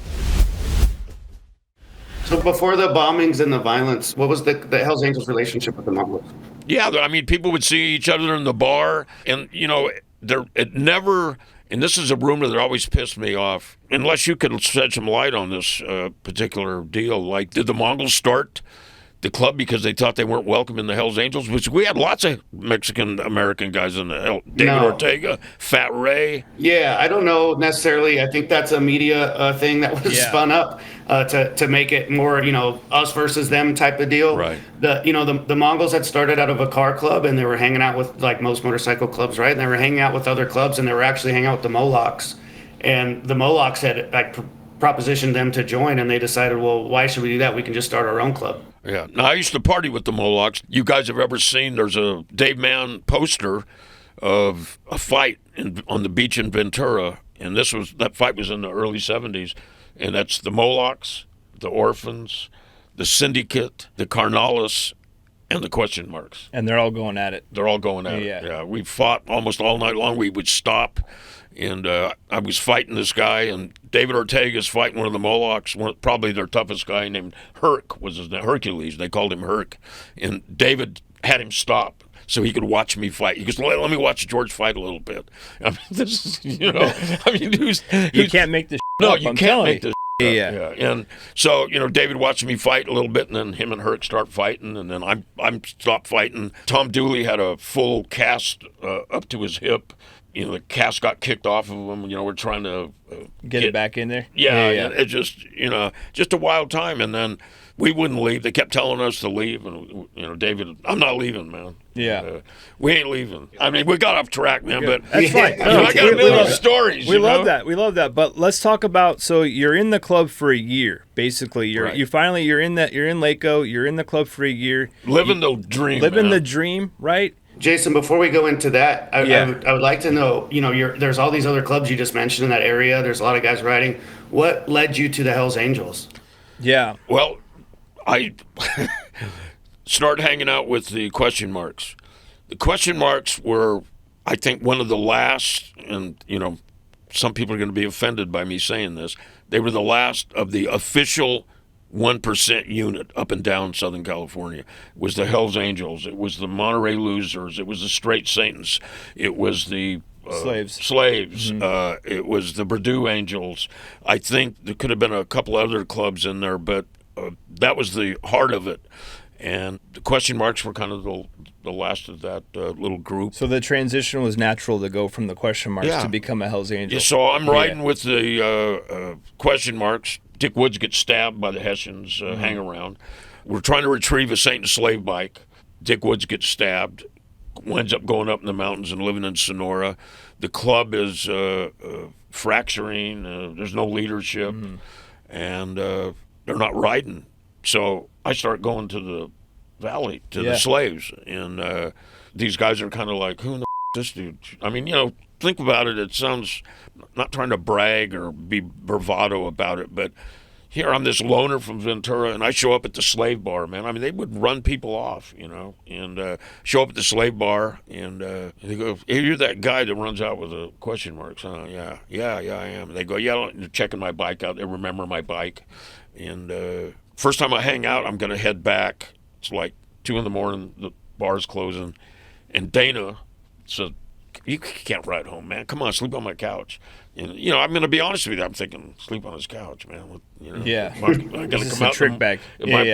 So before the bombings and the violence, what was the Hells Angels relationship with the Mongols? Yeah, I mean, people would see each other in the bar, and, you know, it never, and this is a rumor that always pissed me off, unless you could shed some light on this particular deal. Like, did the Mongols start the club because they thought they weren't welcome in the Hells Angels? Which we had lots of Mexican-American guys in the David Ortega, Fat Ray. Yeah, I don't know necessarily. I think that's a media thing that was spun up to make it more, you know, us versus them type of deal. Right. The Mongols had started out of a car club, and they were hanging out with, like most motorcycle clubs, right? And they were hanging out with other clubs, and they were actually hanging out with the Molochs. And the Molochs had propositioned them to join, and they decided, well, why should we do that? We can just start our own club. Yeah. Now, I used to party with the Molochs. You guys have ever seen, there's a Dave Mann poster of a fight on the beach in Ventura, and that fight was in the early 70s, and that's the Molochs, the Orphans, the Syndicate, the Carnalis, and the Question Marks. And they're all going at it. They're all going at it. Yeah. We fought almost all night long. We would stop, and I was fighting this guy, and David Ortega's fighting one of the Molochs, probably their toughest guy, named Herc was his name, Hercules. They called him Herc, and David had him stop so he could watch me fight. He goes, let me watch George fight a little bit. I mean, this is, you know, I mean, you can't make this no, up, you I'm can't make this Yeah. And so, you know, David watched me fight a little bit, and then him and Herc start fighting, and then I'm stopped fighting. Tom Dooley had a full cast up to his hip. You know, the cast got kicked off of him. You know, we're trying to get it back in there. Yeah. It just, you know, just a wild time. And then we wouldn't leave. They kept telling us to leave, and you know, David, I'm not leaving, man. Yeah, we ain't leaving. I mean, we got off track, man, but that's fine. You know, I got a million stories. We love that. We love that. But let's talk about. So you're in the club for a year, basically. You're in Laco. You're in the club for a year. Living the dream. The dream, right? Jason, before we go into that, I would like to know, you know, there's all these other clubs you just mentioned in that area. There's a lot of guys riding. What led you to the Hells Angels? Yeah. Well, I started hanging out with the Question Marks. The Question Marks were, I think, one of the last, and, you know, some people are going to be offended by me saying this, they were the last of the official 1% unit up and down Southern California. It was the Hells Angels. It was the Monterey Losers. It was the Straight Satans. It was the Slaves. Mm-hmm. It was the Purdue Angels. I think there could have been a couple other clubs in there, but that was the heart of it. And the Question Marks were kind of the last of that little group. So the transition was natural to go from the Question Marks to become a Hells Angel. Yeah, so I'm riding with the Question Marks. Dick Woods gets stabbed by the Hessians, hang around. We're trying to retrieve a Saint and Slave bike. Dick Woods gets stabbed, winds up going up in the mountains and living in Sonora. The club is fracturing. There's no leadership, and they're not riding. So I start going to the valley, to the slaves, and these guys are kind of like, who in the this dude? I mean, you know, think about it. It sounds, not trying to brag or be bravado about it, but here I'm this loner from Ventura, and I show up at the slave bar, man. I mean, they would run people off, you know, and show up at the slave bar, and they go, hey, you're that guy that runs out with the Question Marks, huh? Yeah, I am. And they go, yeah, they're checking my bike out. They remember my bike. And first time I hang out, I'm going to head back. It's like 2 in the morning, the bar's closing, and Dana said, "You can't ride home, man. Come on, sleep on my couch." And, I'm going to be honest with you. I'm thinking, sleep on his couch, man. Yeah. I got to come out. Trick bag.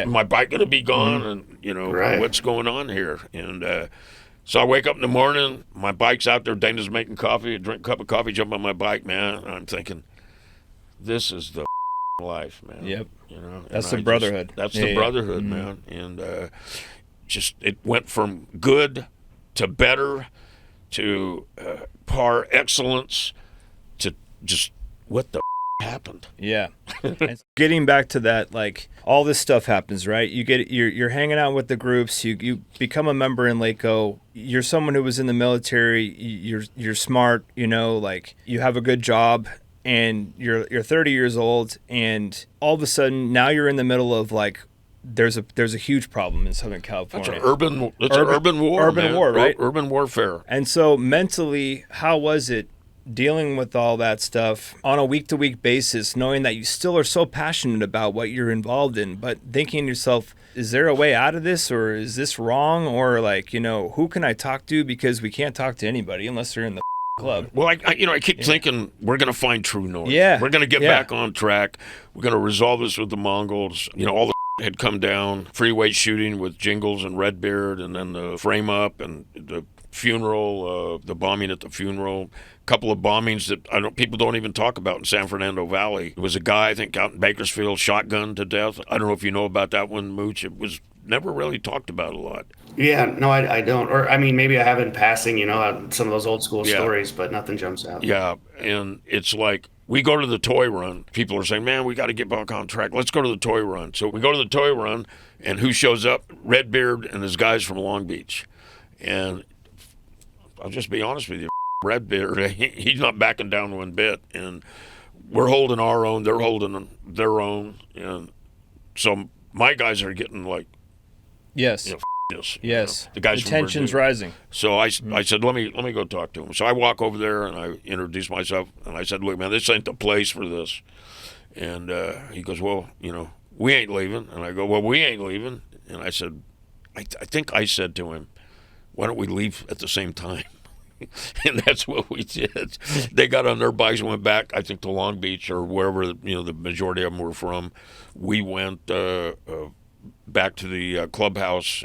My bike going to be gone, and Right. what's going on here? And so I wake up in the morning. My bike's out there. Dana's making coffee. I drink a cup of coffee, jump on my bike, man. And I'm thinking, this is the life, man. Yep. That's the brotherhood. That's the brotherhood, man. And just it went from good to better to par excellence to just what the happened. Yeah. And getting back to that, like, all this stuff happens, right? You're hanging out with the groups, you become a member in Laco, you're someone who was in the military, you're smart, like, you have a good job, and you're 30 years old, and all of a sudden now you're in the middle of, like, there's a huge problem in Southern California. That's an urban war, urban man. war, right? Urban warfare. And so mentally, how was it dealing with all that stuff on a week-to-week basis, knowing that you still are so passionate about what you're involved in, but thinking to yourself, is there a way out of this, or is this wrong, or, like, who can I talk to, because we can't talk to anybody unless they're in the club. Well, I keep thinking we're going to find true north. Yeah. We're going to get back on track. We're going to resolve this with the Mongols. All the had come down, freeway shooting with Jingles and Redbeard, and then the frame up and the funeral, the bombing at the funeral. A couple of bombings that people don't even talk about in San Fernando Valley. There was a guy, I think, out in Bakersfield, shotgunned to death. I don't know if you know about that one, Mooch. It was never really talked about a lot. Yeah, no, I don't. Or, I mean, maybe I have in passing, some of those old school stories, but nothing jumps out. Yeah, and it's like, we go to the toy run. People are saying, man, we got to get back on track. Let's go to the toy run. So we go to the toy run, and who shows up? Redbeard and his guys from Long Beach. And I'll just be honest with you, Redbeard, he's not backing down one bit. And we're holding our own. They're holding their own. And so my guys are getting like, yes. This, yes. The guys the tension's rising. So I said, let me go talk to him. So I walk over there and I introduce myself and I said, look, man, this ain't the place for this. And he goes, well, we ain't leaving. And I go, well, we ain't leaving. And I said, I think I said to him, why don't we leave at the same time? And that's what we did. They got on their bikes and went back, I think, to Long Beach or wherever the majority of them were from. We went back to the clubhouse.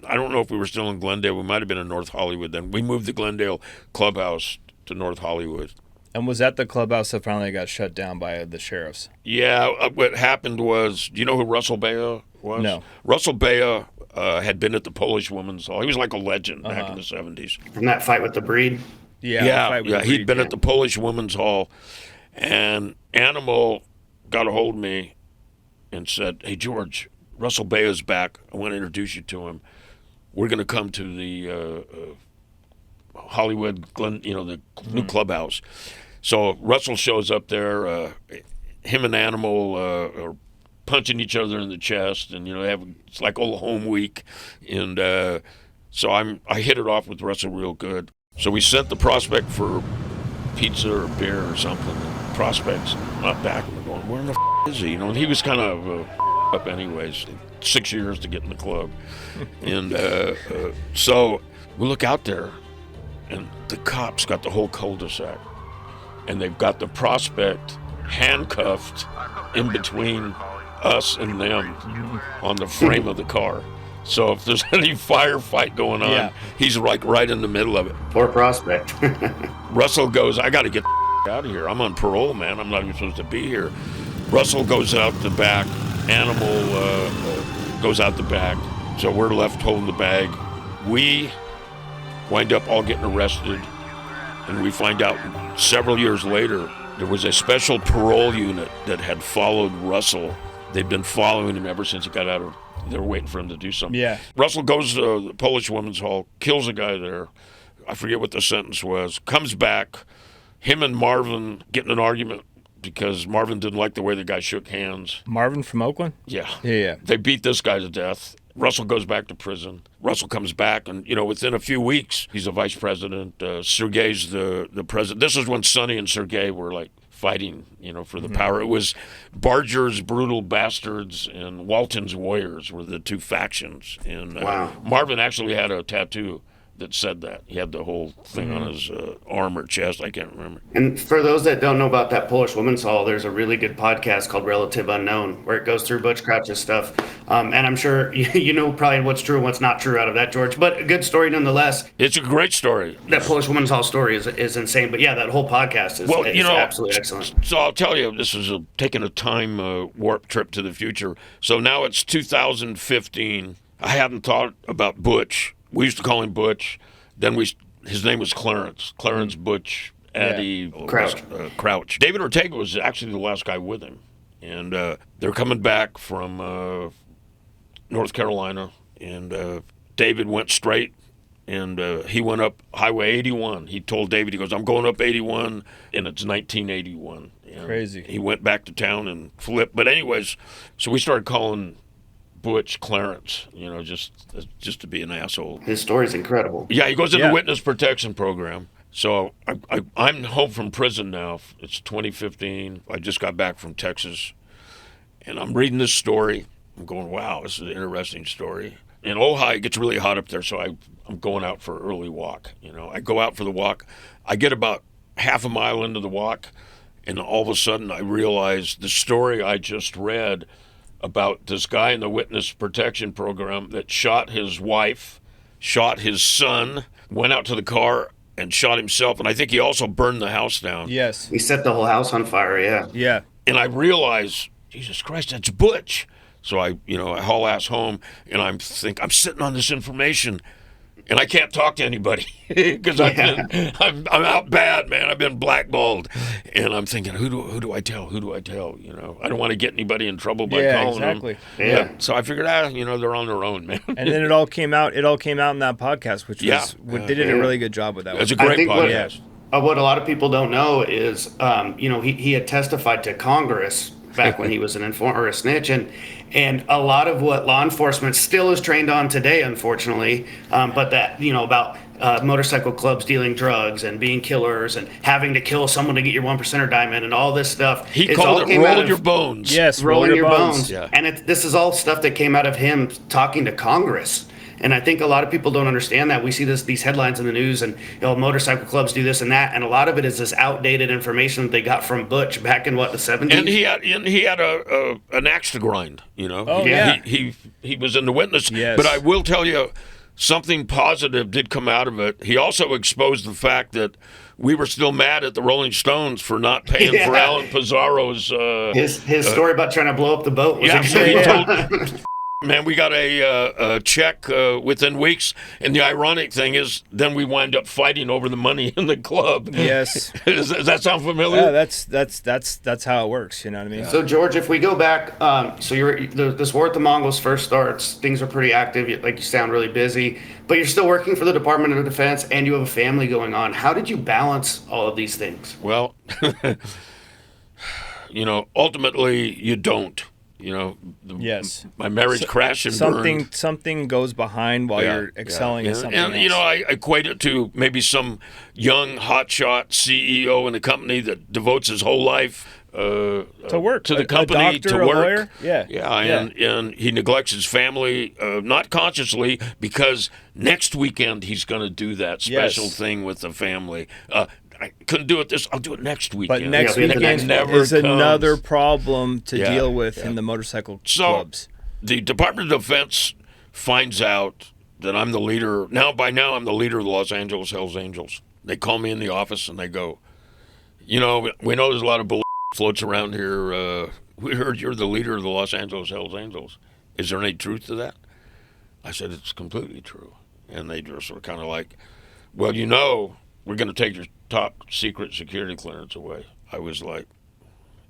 I don't know if we were still in Glendale. We might have been in North Hollywood then. We moved the Glendale clubhouse to North Hollywood. And was that the clubhouse that finally got shut down by the sheriffs? Yeah. What happened was, do you know who Russell Bea was? No. Russell Bea had been at the Polish Women's Hall. He was like a legend back in the 70s. From that fight with the breed? Yeah. He'd been at the Polish Women's Hall. And Animal got a hold of me and said, hey, George, Russell Bea's back. I want to introduce you to him. We're going to come to the Hollywood, the new clubhouse. So Russell shows up there. Him and Animal are punching each other in the chest, and it's like old home week. And so I hit it off with Russell real good. So we sent the prospect for pizza or beer or something. And prospect's not back. And we're going, where in the is he? And he was kind of up anyways. 6 years to get in the club. And so we look out there, and the cops got the whole cul-de-sac, and they've got the prospect handcuffed in between us and them on the frame of the car. So if there's any firefight going on, he's like right in the middle of it. Poor prospect. Russell goes, I got to get out of here. I'm on parole, man. I'm not even supposed to be here. Russell goes out the back. Animal goes out the back. So we're left holding the bag. We wind up all getting arrested. And we find out several years later, there was a special parole unit that had followed Russell. They'd been following him ever since he got out of, they were waiting for him to do something. Yeah. Russell goes to the Polish Women's Hall, kills a guy there. I forget what the sentence was. Comes back. Him and Marvin get in an argument because Marvin didn't like the way the guy shook hands. Marvin from Oakland? Yeah. Yeah. They beat this guy to death. Russell goes back to prison. Russell comes back, and, within a few weeks, he's a vice president. Sergei's the president. This is when Sonny and Sergei were like fighting, for the power. It was Barger's Brutal Bastards and Walton's Warriors were the two factions. And Marvin actually had a tattoo that said that. He had the whole thing on his arm or chest. I can't remember. And for those that don't know about that Polish Women's Hall, there's a really good podcast called Relative Unknown where it goes through Butch Crouch's stuff. And I'm sure you know probably what's true and what's not true out of that, George. But a good story nonetheless. It's a great story. That Polish Women's Hall story is insane. But yeah, that whole podcast is absolutely excellent. So I'll tell you, this is taking a time warp trip to the future. So now it's 2015. I hadn't thought about Butch. We used to call him Butch. Then his name was Clarence Butch Addy Crouch. David Ortega was actually the last guy with him. And they're coming back from North Carolina. And David went straight. And he went up Highway 81. He told David, he goes, I'm going up 81, and it's 1981. And crazy. He went back to town and flipped. But anyways, so we started calling Butch Clarence, just to be an asshole. His story's incredible. Yeah, he goes in the witness protection program. So I'm home from prison now. It's 2015. I just got back from Texas, and I'm reading this story. I'm going, wow, this is an interesting story. In Ojai, it gets really hot up there, so I'm going out for an early walk. I go out for the walk. I get about half a mile into the walk, and all of a sudden I realize the story I just read about this guy in the witness protection program that shot his wife, shot his son, went out to the car and shot himself. And I think he also burned the house down. Yes. He set the whole house on fire, yeah. Yeah. And I realized, Jesus Christ, that's Butch. So I haul ass home, and I'm sitting on this information, and I can't talk to anybody because I'm out bad, man. I've been blackballed, and I'm thinking, who do I tell? Who do I tell? I don't want to get anybody in trouble by calling them. Yeah. So I figured, they're on their own, man. And then it all came out. It all came out in that podcast, which they did a really good job with that. It's a great podcast. What a lot of people don't know is, he had testified to Congress back when he was an informer or a snitch, and a lot of what law enforcement still is trained on today, unfortunately, but that, about motorcycle clubs dealing drugs and being killers and having to kill someone to get your 1% diamond and all this stuff. He called it rolling your bones. Yes, rolling your bones. Yeah. And this is all stuff that came out of him talking to Congress. And I think a lot of people don't understand that. We see these headlines in the news, and motorcycle clubs do this and that, and a lot of it is this outdated information that they got from Butch back in the 70s. And he had an axe to grind. Oh yeah. He was in the witness. Yes. But I will tell you, something positive did come out of it. He also exposed the fact that we were still mad at the Rolling Stones for not paying for Alan Pizarro's his story about trying to blow up the boat was so he told. Man, we got a check within weeks, and the ironic thing is, then we wind up fighting over the money in the club. Yes. Does that sound familiar? Yeah, that's how it works. You know what I mean? So George, if we go back, this war at the Mongols first starts. Things are pretty active. Like, you sound really busy, but you're still working for the Department of Defense, and you have a family going on. How did you balance all of these things? Well, ultimately you don't. Yes. My marriage crashed and burned. Something goes behind while you're excelling in something else. And I equate it to maybe some young hotshot CEO in a company that devotes his whole life to work, to the company, a doctor, to work. A lawyer? And he neglects his family, not consciously, because next weekend he's going to do that special thing with the family. I couldn't do it I'll do it next weekend. But next weekend is another problem to deal with in the motorcycle clubs. The Department of Defense finds out that I'm the leader. By now I'm the leader of the Los Angeles Hells Angels. They call me in the office and they go, we know there's a lot of bull floats around here. We heard you're the leader of the Los Angeles Hells Angels. Is there any truth to that? I said, it's completely true. And they just were kind of like, well, we're going to take your top secret security clearance away. I was like,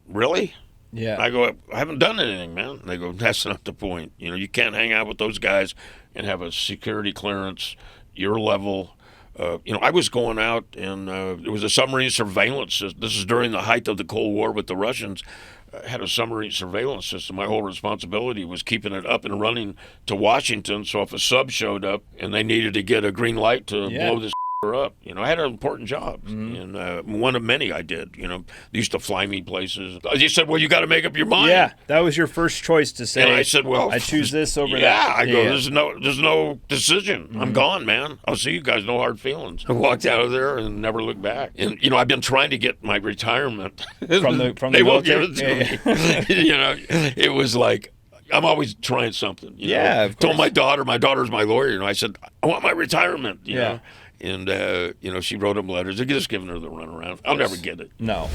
really? Yeah. I go, I haven't done anything, man. And they go, that's not the point. You can't hang out with those guys and have a security clearance, your level. I was going out, and there was a submarine surveillance. This is during the height of the Cold War with the Russians. Had a submarine surveillance system. My whole responsibility was keeping it up and running to Washington. So if a sub showed up and they needed to get a green light to blow this up. I had important jobs, and one of many I did. They used to fly me places. You said, well, you got to make up your mind. Yeah, that was your first choice to say. And I said, well, I choose this over that. Yeah, I go, there's no decision. I'm gone, man. I'll see you guys. No hard feelings. I walked out of there and never looked back. And I've been trying to get my retirement from the they won't military? give it to me. It was like, I'm always trying something. Yeah, of course. Told my daughter's my lawyer. I said, I want my retirement. You Yeah. know? And she wrote them letters. They're just giving her the runaround. I'll never get it. No.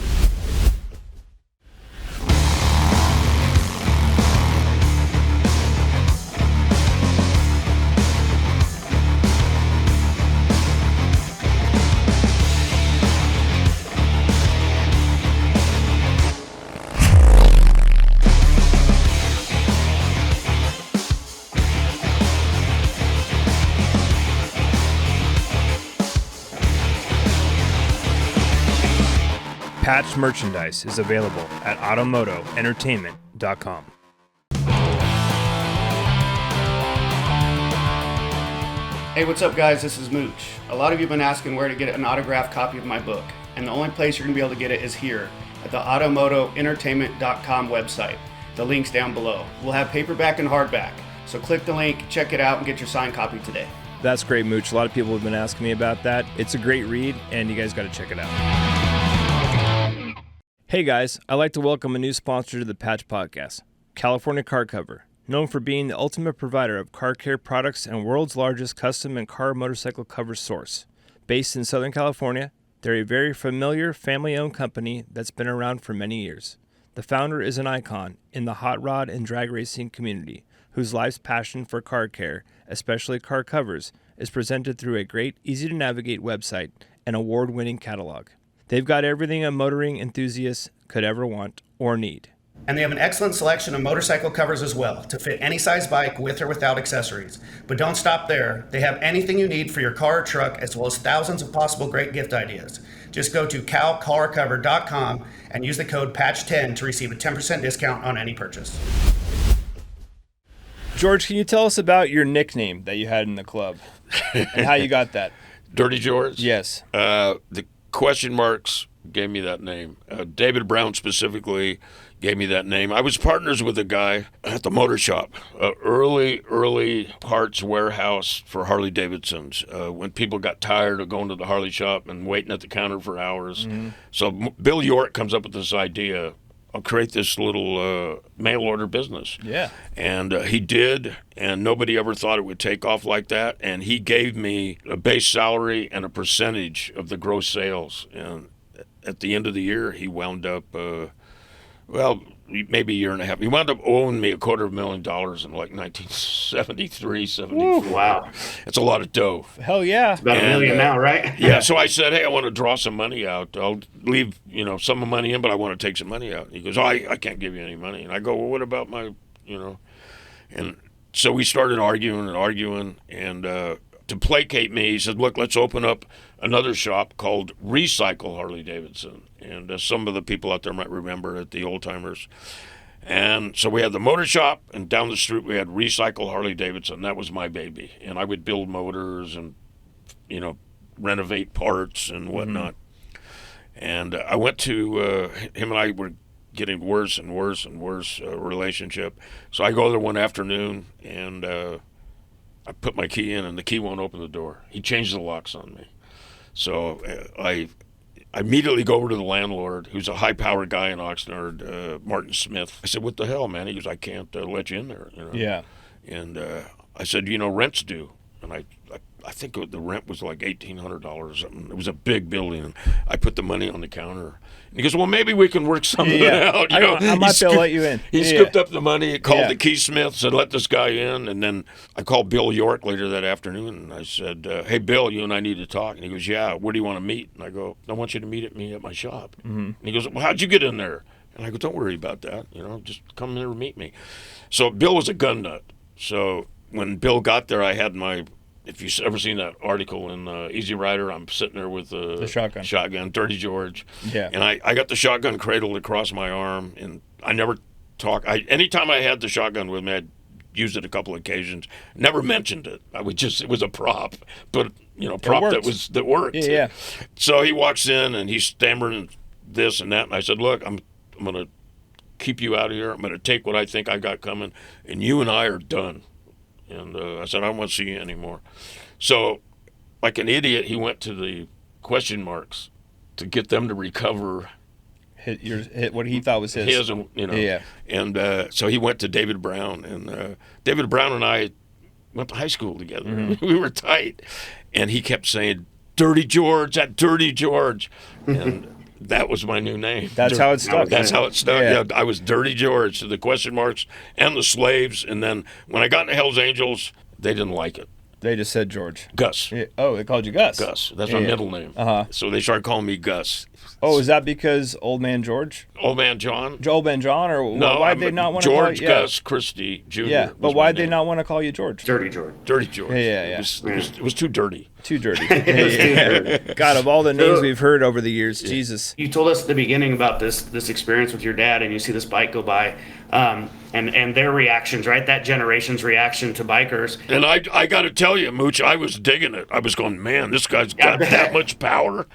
Patch merchandise is available at automotoentertainment.com. Hey, what's up, guys? This is Mooch. A lot of you have been asking where to get an autographed copy of my book, and the only place you're going to be able to get it is here at the automotoentertainment.com website. The link's down below. We'll have paperback and hardback, so click the link, check it out, and get your signed copy today. That's great, Mooch. A lot of people have been asking me about that. It's a great read, and you guys got to check it out. Hey guys, I'd like to welcome a new sponsor to the Patch Podcast, California Car Cover. Known for being the ultimate provider of car care products and world's largest custom and car motorcycle cover source. Based in Southern California, they're a very familiar family-owned company that's been around for many years. The founder is an icon in the hot rod and drag racing community, whose life's passion for car care, especially car covers, is presented through a great, easy-to-navigate website and award-winning catalog. They've got everything a motoring enthusiast could ever want or need. And they have an excellent selection of motorcycle covers as well, to fit any size bike with or without accessories. But don't stop there. They have anything you need for your car or truck, as well as thousands of possible great gift ideas. Just go to calcarcover.com and use the code PATCH10 to receive a 10% discount on any purchase. George, can you tell us about your nickname that you had in the club and how you got that? Dirty George? Yes. The question marks gave me that name. David Brown specifically gave me that name. I was partners with a guy at the motor shop, early parts warehouse for Harley Davidsons. When people got tired of going to the Harley shop and waiting at the counter for hours. Mm-hmm. So Bill York comes up with this idea. I'll create this little mail order business. Yeah. And he did, and nobody ever thought it would take off like that. And he gave me a base salary and a percentage of the gross sales. And at the end of the year, he wound up, maybe a year and a half. He wound up owing me $250,000 in like 1973, 74. Wow. It's a lot of dough. Hell yeah. About $1 million now, right? Yeah, so I said, hey, I want to draw some money out. I'll leave, some money in, but I want to take some money out. He goes, I can't give you any money. And I go, well, what about my, And so we started arguing, and to placate me, he said, look, let's open up another shop called Recycle Harley Davidson. And some of the people out there might remember it, the old timers. And so we had the motor shop, and down the street we had Recycle Harley Davidson. That was my baby. And I would build motors and, renovate parts and whatnot. Mm-hmm. And I went to, him and I were getting worse and worse relationship. So I go there one afternoon, and I put my key in, and the key won't open the door. He changed the locks on me. So I immediately go over to the landlord, who's a high-powered guy in Oxnard, Martin Smith. I said, what the hell, man? He goes, I can't let you in there. Yeah. And I said, rent's due. And I think the rent was like $1,800 or something. It was a big building. And I put the money on the counter. And he goes, well, maybe we can work something out. I might be able to let you in. He scooped up the money, called the keysmith, said, let this guy in. And then I called Bill York later that afternoon, and I said, hey, Bill, you and I need to talk. And he goes, yeah, where do you want to meet? And I go, I want you to meet me at my shop. Mm-hmm. And he goes, well, how'd you get in there? And I go, don't worry about that. Just come in and meet me. So Bill was a gun nut. So when Bill got there, I had my, if you've ever seen that article in Easy Rider, I'm sitting there with the shotgun, Dirty George. Yeah. And I got the shotgun cradled across my arm, and I never talk. Anytime I had the shotgun with me, I'd used it a couple of occasions. Never mentioned it. It was a prop. But prop worked. that worked. Yeah. So he walks in and he's stammering this and that, and I said, look, I'm going to keep you out of here. I'm going to take what I think I got coming, and you and I are done. And I said, I don't want to see you anymore. So, like an idiot, he went to the question marks to get them to recover hit what he thought was his. And, Yeah. And so he went to David Brown, and David Brown and I went to high school together. Mm-hmm. We were tight, and he kept saying, "Dirty George, that Dirty George," and that was my new name. That's how it stuck. That's how it stuck. Yeah. Yeah, I was Dirty George. So the question marks and the slaves, and then when I got into Hells Angels, they didn't like it. They just said George. Gus. Yeah. Oh, they called you Gus. Gus. That's my middle name. Uh-huh. So they started calling me Gus. Oh, is that because Old Man George? Old Man John? Old Man John? Or No, why'd they not want to call George you? Gus Christie Jr. Yeah, was but my why'd they name. not want to call you George? Dirty George. Dirty George. Yeah. It was too dirty. Too dirty. Yeah. God, of all the names we've heard over the years, Jesus. You told us at the beginning about this experience with your dad, and you see this bike go by, and their reactions, right? That generation's reaction to bikers. And I got to tell you, Mooch, I was digging it. I was going, man, this guy's got that much power.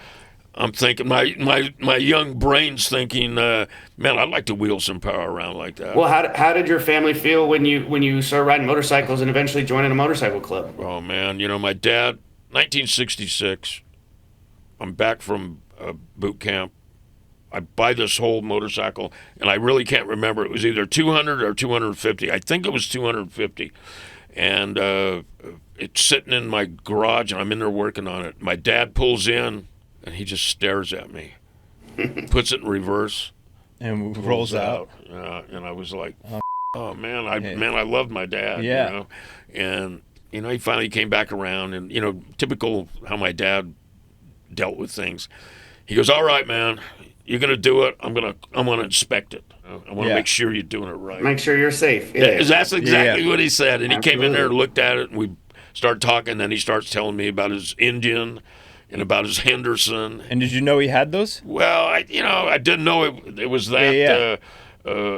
I'm thinking, my young brain's thinking, man, I'd like to wheel some power around like that. Well, how did your family feel when you started riding motorcycles and eventually joining a motorcycle club? Oh, man, my dad, 1966, I'm back from boot camp. I buy this whole motorcycle, and I really can't remember. It was either 200 or 250. I think it was 250. And it's sitting in my garage, and I'm in there working on it. My dad pulls in, and he just stares at me, puts it in reverse, And rolls out. Yeah, and I was like, oh man, I loved my dad. Yeah. And he finally came back around, and typical how my dad dealt with things. He goes, all right, man, you're gonna do it. I'm gonna inspect it. I want to make sure you're doing it right. Make sure you're safe. Yeah, that's exactly what he said. And he came in there and Absolutely. looked at it, and we started talking. And then he starts telling me about his Indian and about his Henderson. And did you know he had those? Well, I didn't know it was that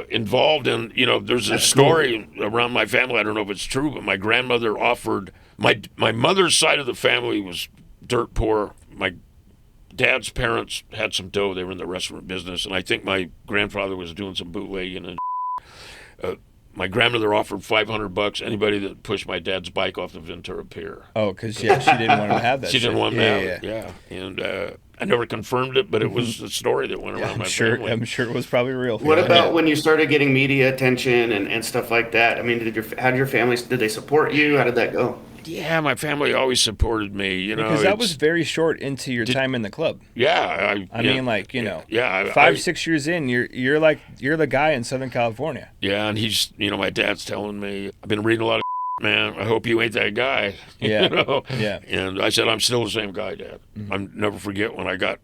involved. And there's a story around my family. I don't know if it's true, but my grandmother offered my mother's side of the family was dirt poor. My dad's parents had some dough. They were in the restaurant business, and I think my grandfather was doing some bootlegging. And my grandmother offered $500 anybody that pushed my dad's bike off the Ventura Pier. Oh, because she didn't want him to have that. She didn't shit. want him to have it. Yeah, and I never confirmed it, but it was a story that went around my family. I'm sure it was probably real. What about when you started getting media attention and stuff like that? I mean, how did your family, did they support you? How did that go? Yeah, my family always supported me. Because that was very short into your time in the club. Yeah, I mean, like, Yeah, 5-6 years in, you're the guy in Southern California. Yeah, and he's, my dad's telling me, I've been reading a lot of man. I hope you ain't that guy. Yeah. Yeah. And I said, I'm still the same guy, Dad. Mm-hmm. I'll never forget when I got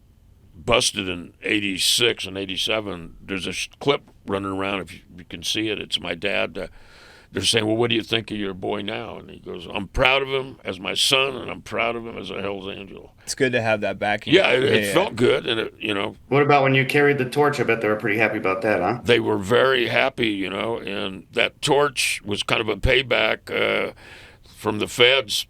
busted in 86 and 87. There's a clip running around, if you can see it. It's my dad. They're saying, well, what do you think of your boy now? And he goes, I'm proud of him as my son, and I'm proud of him as a Hells Angel. It's good to have that backing. Yeah, it felt good, and What about when you carried the torch? I bet they were pretty happy about that, huh? they were very happy, and that torch was kind of a payback from the feds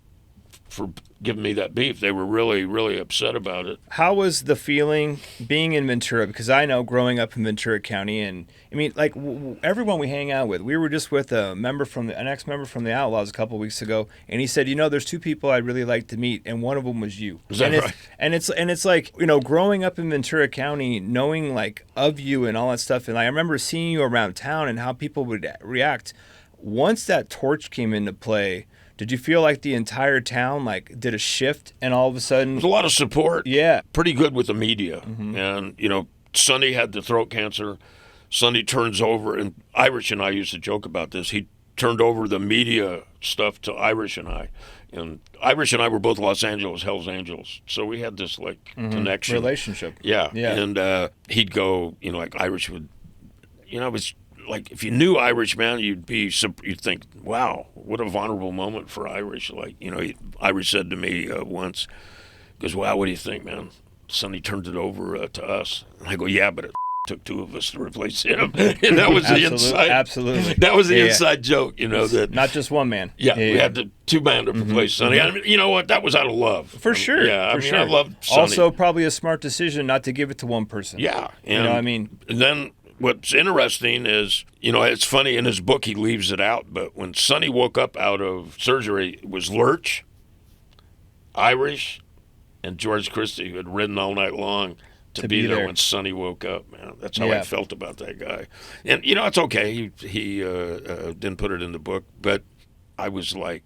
for giving me that beef. They were really, really upset about it. How was the feeling being in Ventura? Because I know growing up in Ventura County, and I mean, like everyone we hang out with, we were just with an ex-member from the Outlaws a couple weeks ago, and he said, there's two people I'd really like to meet, and one of them was you. Is that right? And it's like, growing up in Ventura County, knowing like of you and all that stuff, and I remember seeing you around town and how people would react. Once that torch came into play, did you feel like the entire town did a shift, and all of a sudden There's a lot of support. Yeah. Pretty good with the media. And, Sonny had the throat cancer. Sonny turns over, and Irish and I used to joke about this. He turned over the media stuff to Irish and I. And Irish and I were both Los Angeles Hells Angels. So we had this, connection. relationship? Yeah. Yeah. And he'd go, like Irish would, it was like if you knew Irish, man, you'd think, wow, what a vulnerable moment for Irish. Irish said to me once, he goes, wow, what do you think, man? Sonny turned it over to us. And I go, yeah, but it took 2 of us to replace him. And that was the inside. Absolutely. That was the inside joke, that not just one man. Yeah, we had the 2 man to replace Sonny. I mean, you know what? That was out of love. For sure. Yeah, for sure. I loved Sonny. Also, probably a smart decision not to give it to one person. Yeah. And, And then what's interesting is, it's funny, in his book he leaves it out, but when Sonny woke up out of surgery, it was Lurch, Irish, and George Christie, who had ridden all night long to be there when Sonny woke up, man. That's how I felt about that guy. And, it's okay. He didn't put it in the book, but I was like,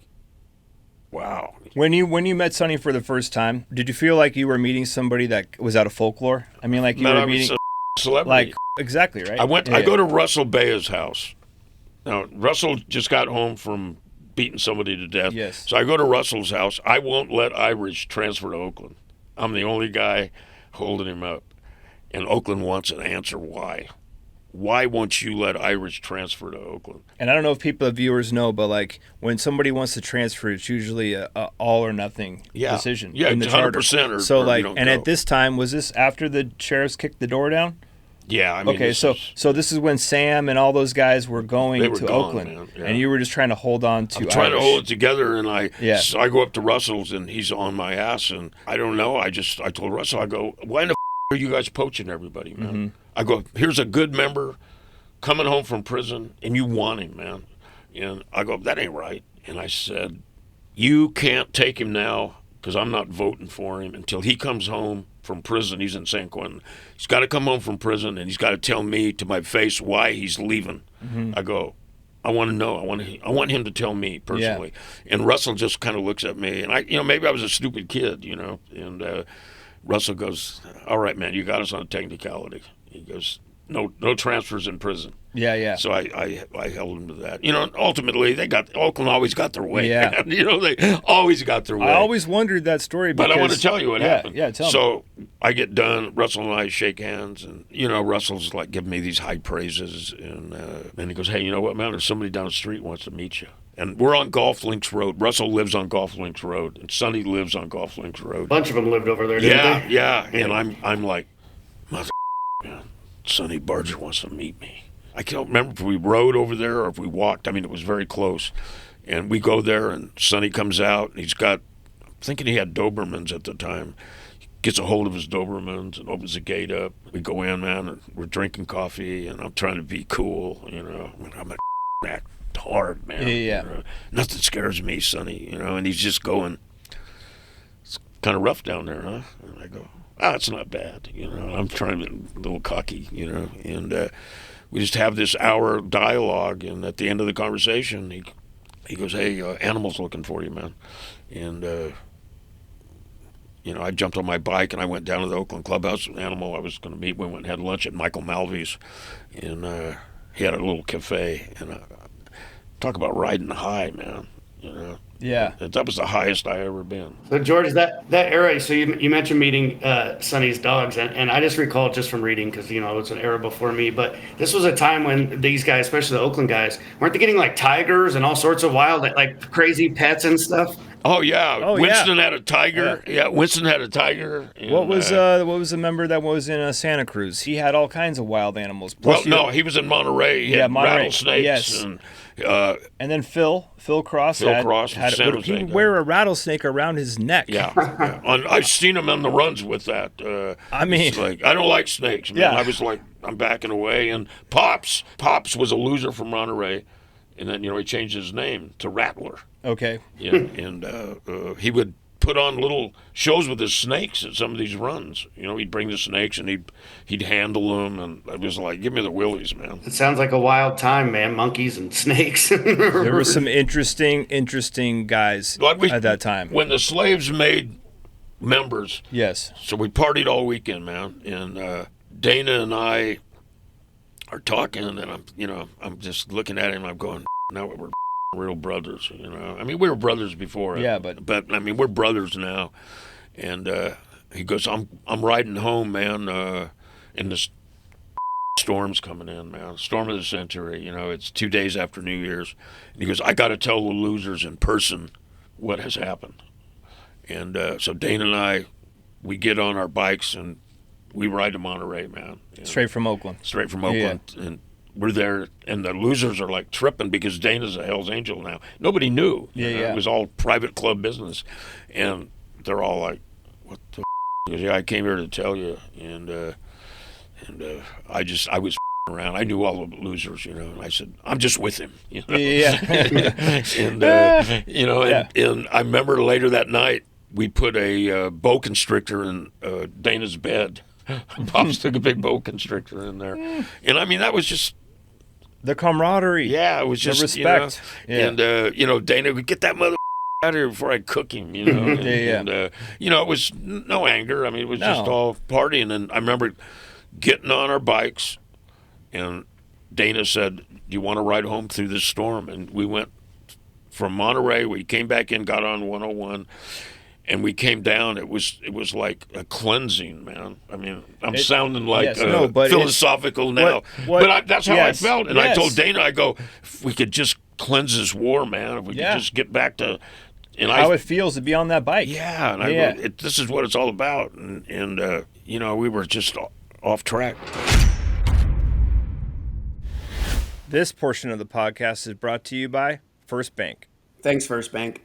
wow. When you met Sonny for the first time, did you feel like you were meeting somebody that was out of folklore? I mean, like you were meeting a celebrity. Like, exactly, right? I go to Russell Baya's house. Now, Russell just got home from beating somebody to death. Yes. So I go to Russell's house. I won't let Irish transfer to Oakland. I'm the only guy holding him up. And Oakland wants an answer why. Why won't you let Irish transfer to Oakland? And I don't know if viewers know, but like when somebody wants to transfer, it's usually a all or nothing decision. Yeah, in the 100%. So or you don't go. At this time, was this after the sheriffs kicked the door down? Yeah, I mean. Okay, so this is when Sam and all those guys were going to gone, Oakland, man. Yeah. and you were just trying to hold on to. I'm trying Irish. to hold it together, and I go up to Russell's, and he's on my ass, and I don't know. I told Russell, I go, why in the are you guys poaching everybody, man? Mm-hmm. I go, here's a good member coming home from prison, and you want him, man. And I go, that ain't right. And I said, you can't take him now because I'm not voting for him until he comes home from prison. He's in San Quentin. He's got to come home from prison, and he's got to tell me to my face why he's leaving. Mm-hmm. I go, I want to know. I want him to tell me personally. Yeah. And Russell just kind of looks at me, and maybe I was a stupid kid, and Russell goes, all right, man, you got us on a technicality. He goes, no transfers in prison. Yeah. So I held him to that. Ultimately, Oakland always got their way. Yeah. They always got their way. I always wondered that story. Because, but I want to tell you what happened. Yeah, tell me. So I get done. Russell and I shake hands, and Russell's like giving me these high praises, and then he goes, hey, you know what, man? There's somebody down the street wants to meet you. And we're on Golf Links Road. Russell lives on Golf Links Road, and Sonny lives on Golf Links Road. A bunch of them lived over there, didn't they? Yeah. And I'm like, mother, man, Sonny Barger wants to meet me. I can't remember if we rode over there or if we walked. I mean, it was very close. And we go there, and Sonny comes out, and I'm thinking he had Dobermans at the time. He gets a hold of his Dobermans and opens the gate up. We go in, man, and we're drinking coffee, and I'm trying to be cool, I'm act hard, man. Yeah. Nothing scares me, Sonny, and he's just going, it's kind of rough down there, huh? And I go, it's not bad, I'm trying to be a little cocky, and we just have this hour dialogue, and at the end of the conversation, he goes, hey, Animal's looking for you, man. And, I jumped on my bike, and I went down to the Oakland Clubhouse with Animal. I was going to meet. We went and had lunch at Michael Malvy's, and he had a little cafe, and talk about riding high, man, Yeah. That was the highest I ever been. So George, that era. So you mentioned meeting Sonny's dogs, and I just recall just from reading because it's an era before me. But this was a time when these guys, especially the Oakland guys, weren't they getting like tigers and all sorts of wild, like crazy pets and stuff? Oh yeah, Winston had a tiger. Yeah, Winston had a tiger. And, what was the member that was in Santa Cruz? He had all kinds of wild animals. Plus he was in Monterey. He had Monterey. Rattlesnakes. Yes. And then Phil Cross had San Jose he'd wear a rattlesnake around his neck. Yeah. I've seen him on the runs with that. I mean, it's like, I don't like snakes, man. I was like, I'm backing away. And Pops was a loser from Monterey, and then he changed his name to Rattler. Okay. Yeah, and he would put on little shows with his snakes at some of these runs. He'd bring the snakes and he'd handle them, and I was like, give me the willies, man. It sounds like a wild time, man. Monkeys and snakes. There were some interesting guys at that time. When the slaves made members. Yes. So we partied all weekend, man, and Dana and I are talking, and I'm just looking at him. I'm going, now we're real brothers, I mean, we were brothers before. Yeah, but I mean, we're brothers now. And he goes, I'm riding home, man, and this storm's coming in, man. Storm of the century. It's 2 days after New Year's. And he goes, I got to tell the losers in person what has happened. And so Dana and I, we get on our bikes, and we ride to Monterey, man. Straight from Oakland. Straight from Oakland. Yeah. And we're there, and the losers are like tripping because Dana's a Hells Angel now. Nobody knew. Yeah. It was all private club business. And they're all like, what the He goes, yeah, I came here to tell you. And I was around. I knew all the losers, and I said, I'm just with him. Yeah. And I remember later that night, we put a boa constrictor in Dana's bed. Pops took a big boa constrictor in there. And I mean, that was just the camaraderie. Yeah, it was just the respect. And Dana would get that mother out of here before I cook him, And, it was no anger. I mean, it was just all partying. And I remember getting on our bikes, and Dana said, do you want to ride home through this storm? And we went from Monterey. We came back in, got on 101. And we came down. It was like a cleansing, man. I mean, I'm sounding like philosophical now, but that's how I felt. And I told Dana, I go, if we could just cleanse this war, man. If we could just get back to how it feels to be on that bike. Yeah, and I go, this is what it's all about. And we were just off track. This portion of the podcast is brought to you by First Bank. Thanks, First Bank.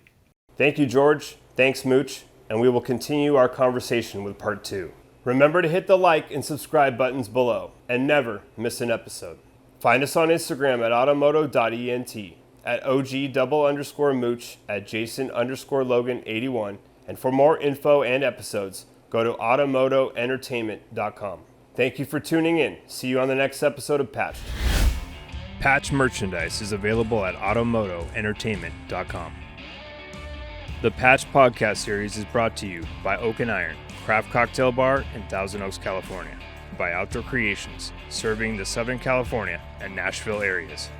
Thank you, George. Thanks, Mooch, and we will continue our conversation with part 2. Remember to hit the like and subscribe buttons below, and never miss an episode. Find us on Instagram at automoto.ent, at OG_Mooch, at Jason_Logan81, and for more info and episodes, go to automotoentertainment.com. Thank you for tuning in. See you on the next episode of Patch. Patch merchandise is available at automotoentertainment.com. The Patch podcast series is brought to you by Oak and Iron, Craft Cocktail Bar in Thousand Oaks, California, by Outdoor Creations, serving the Southern California and Nashville areas.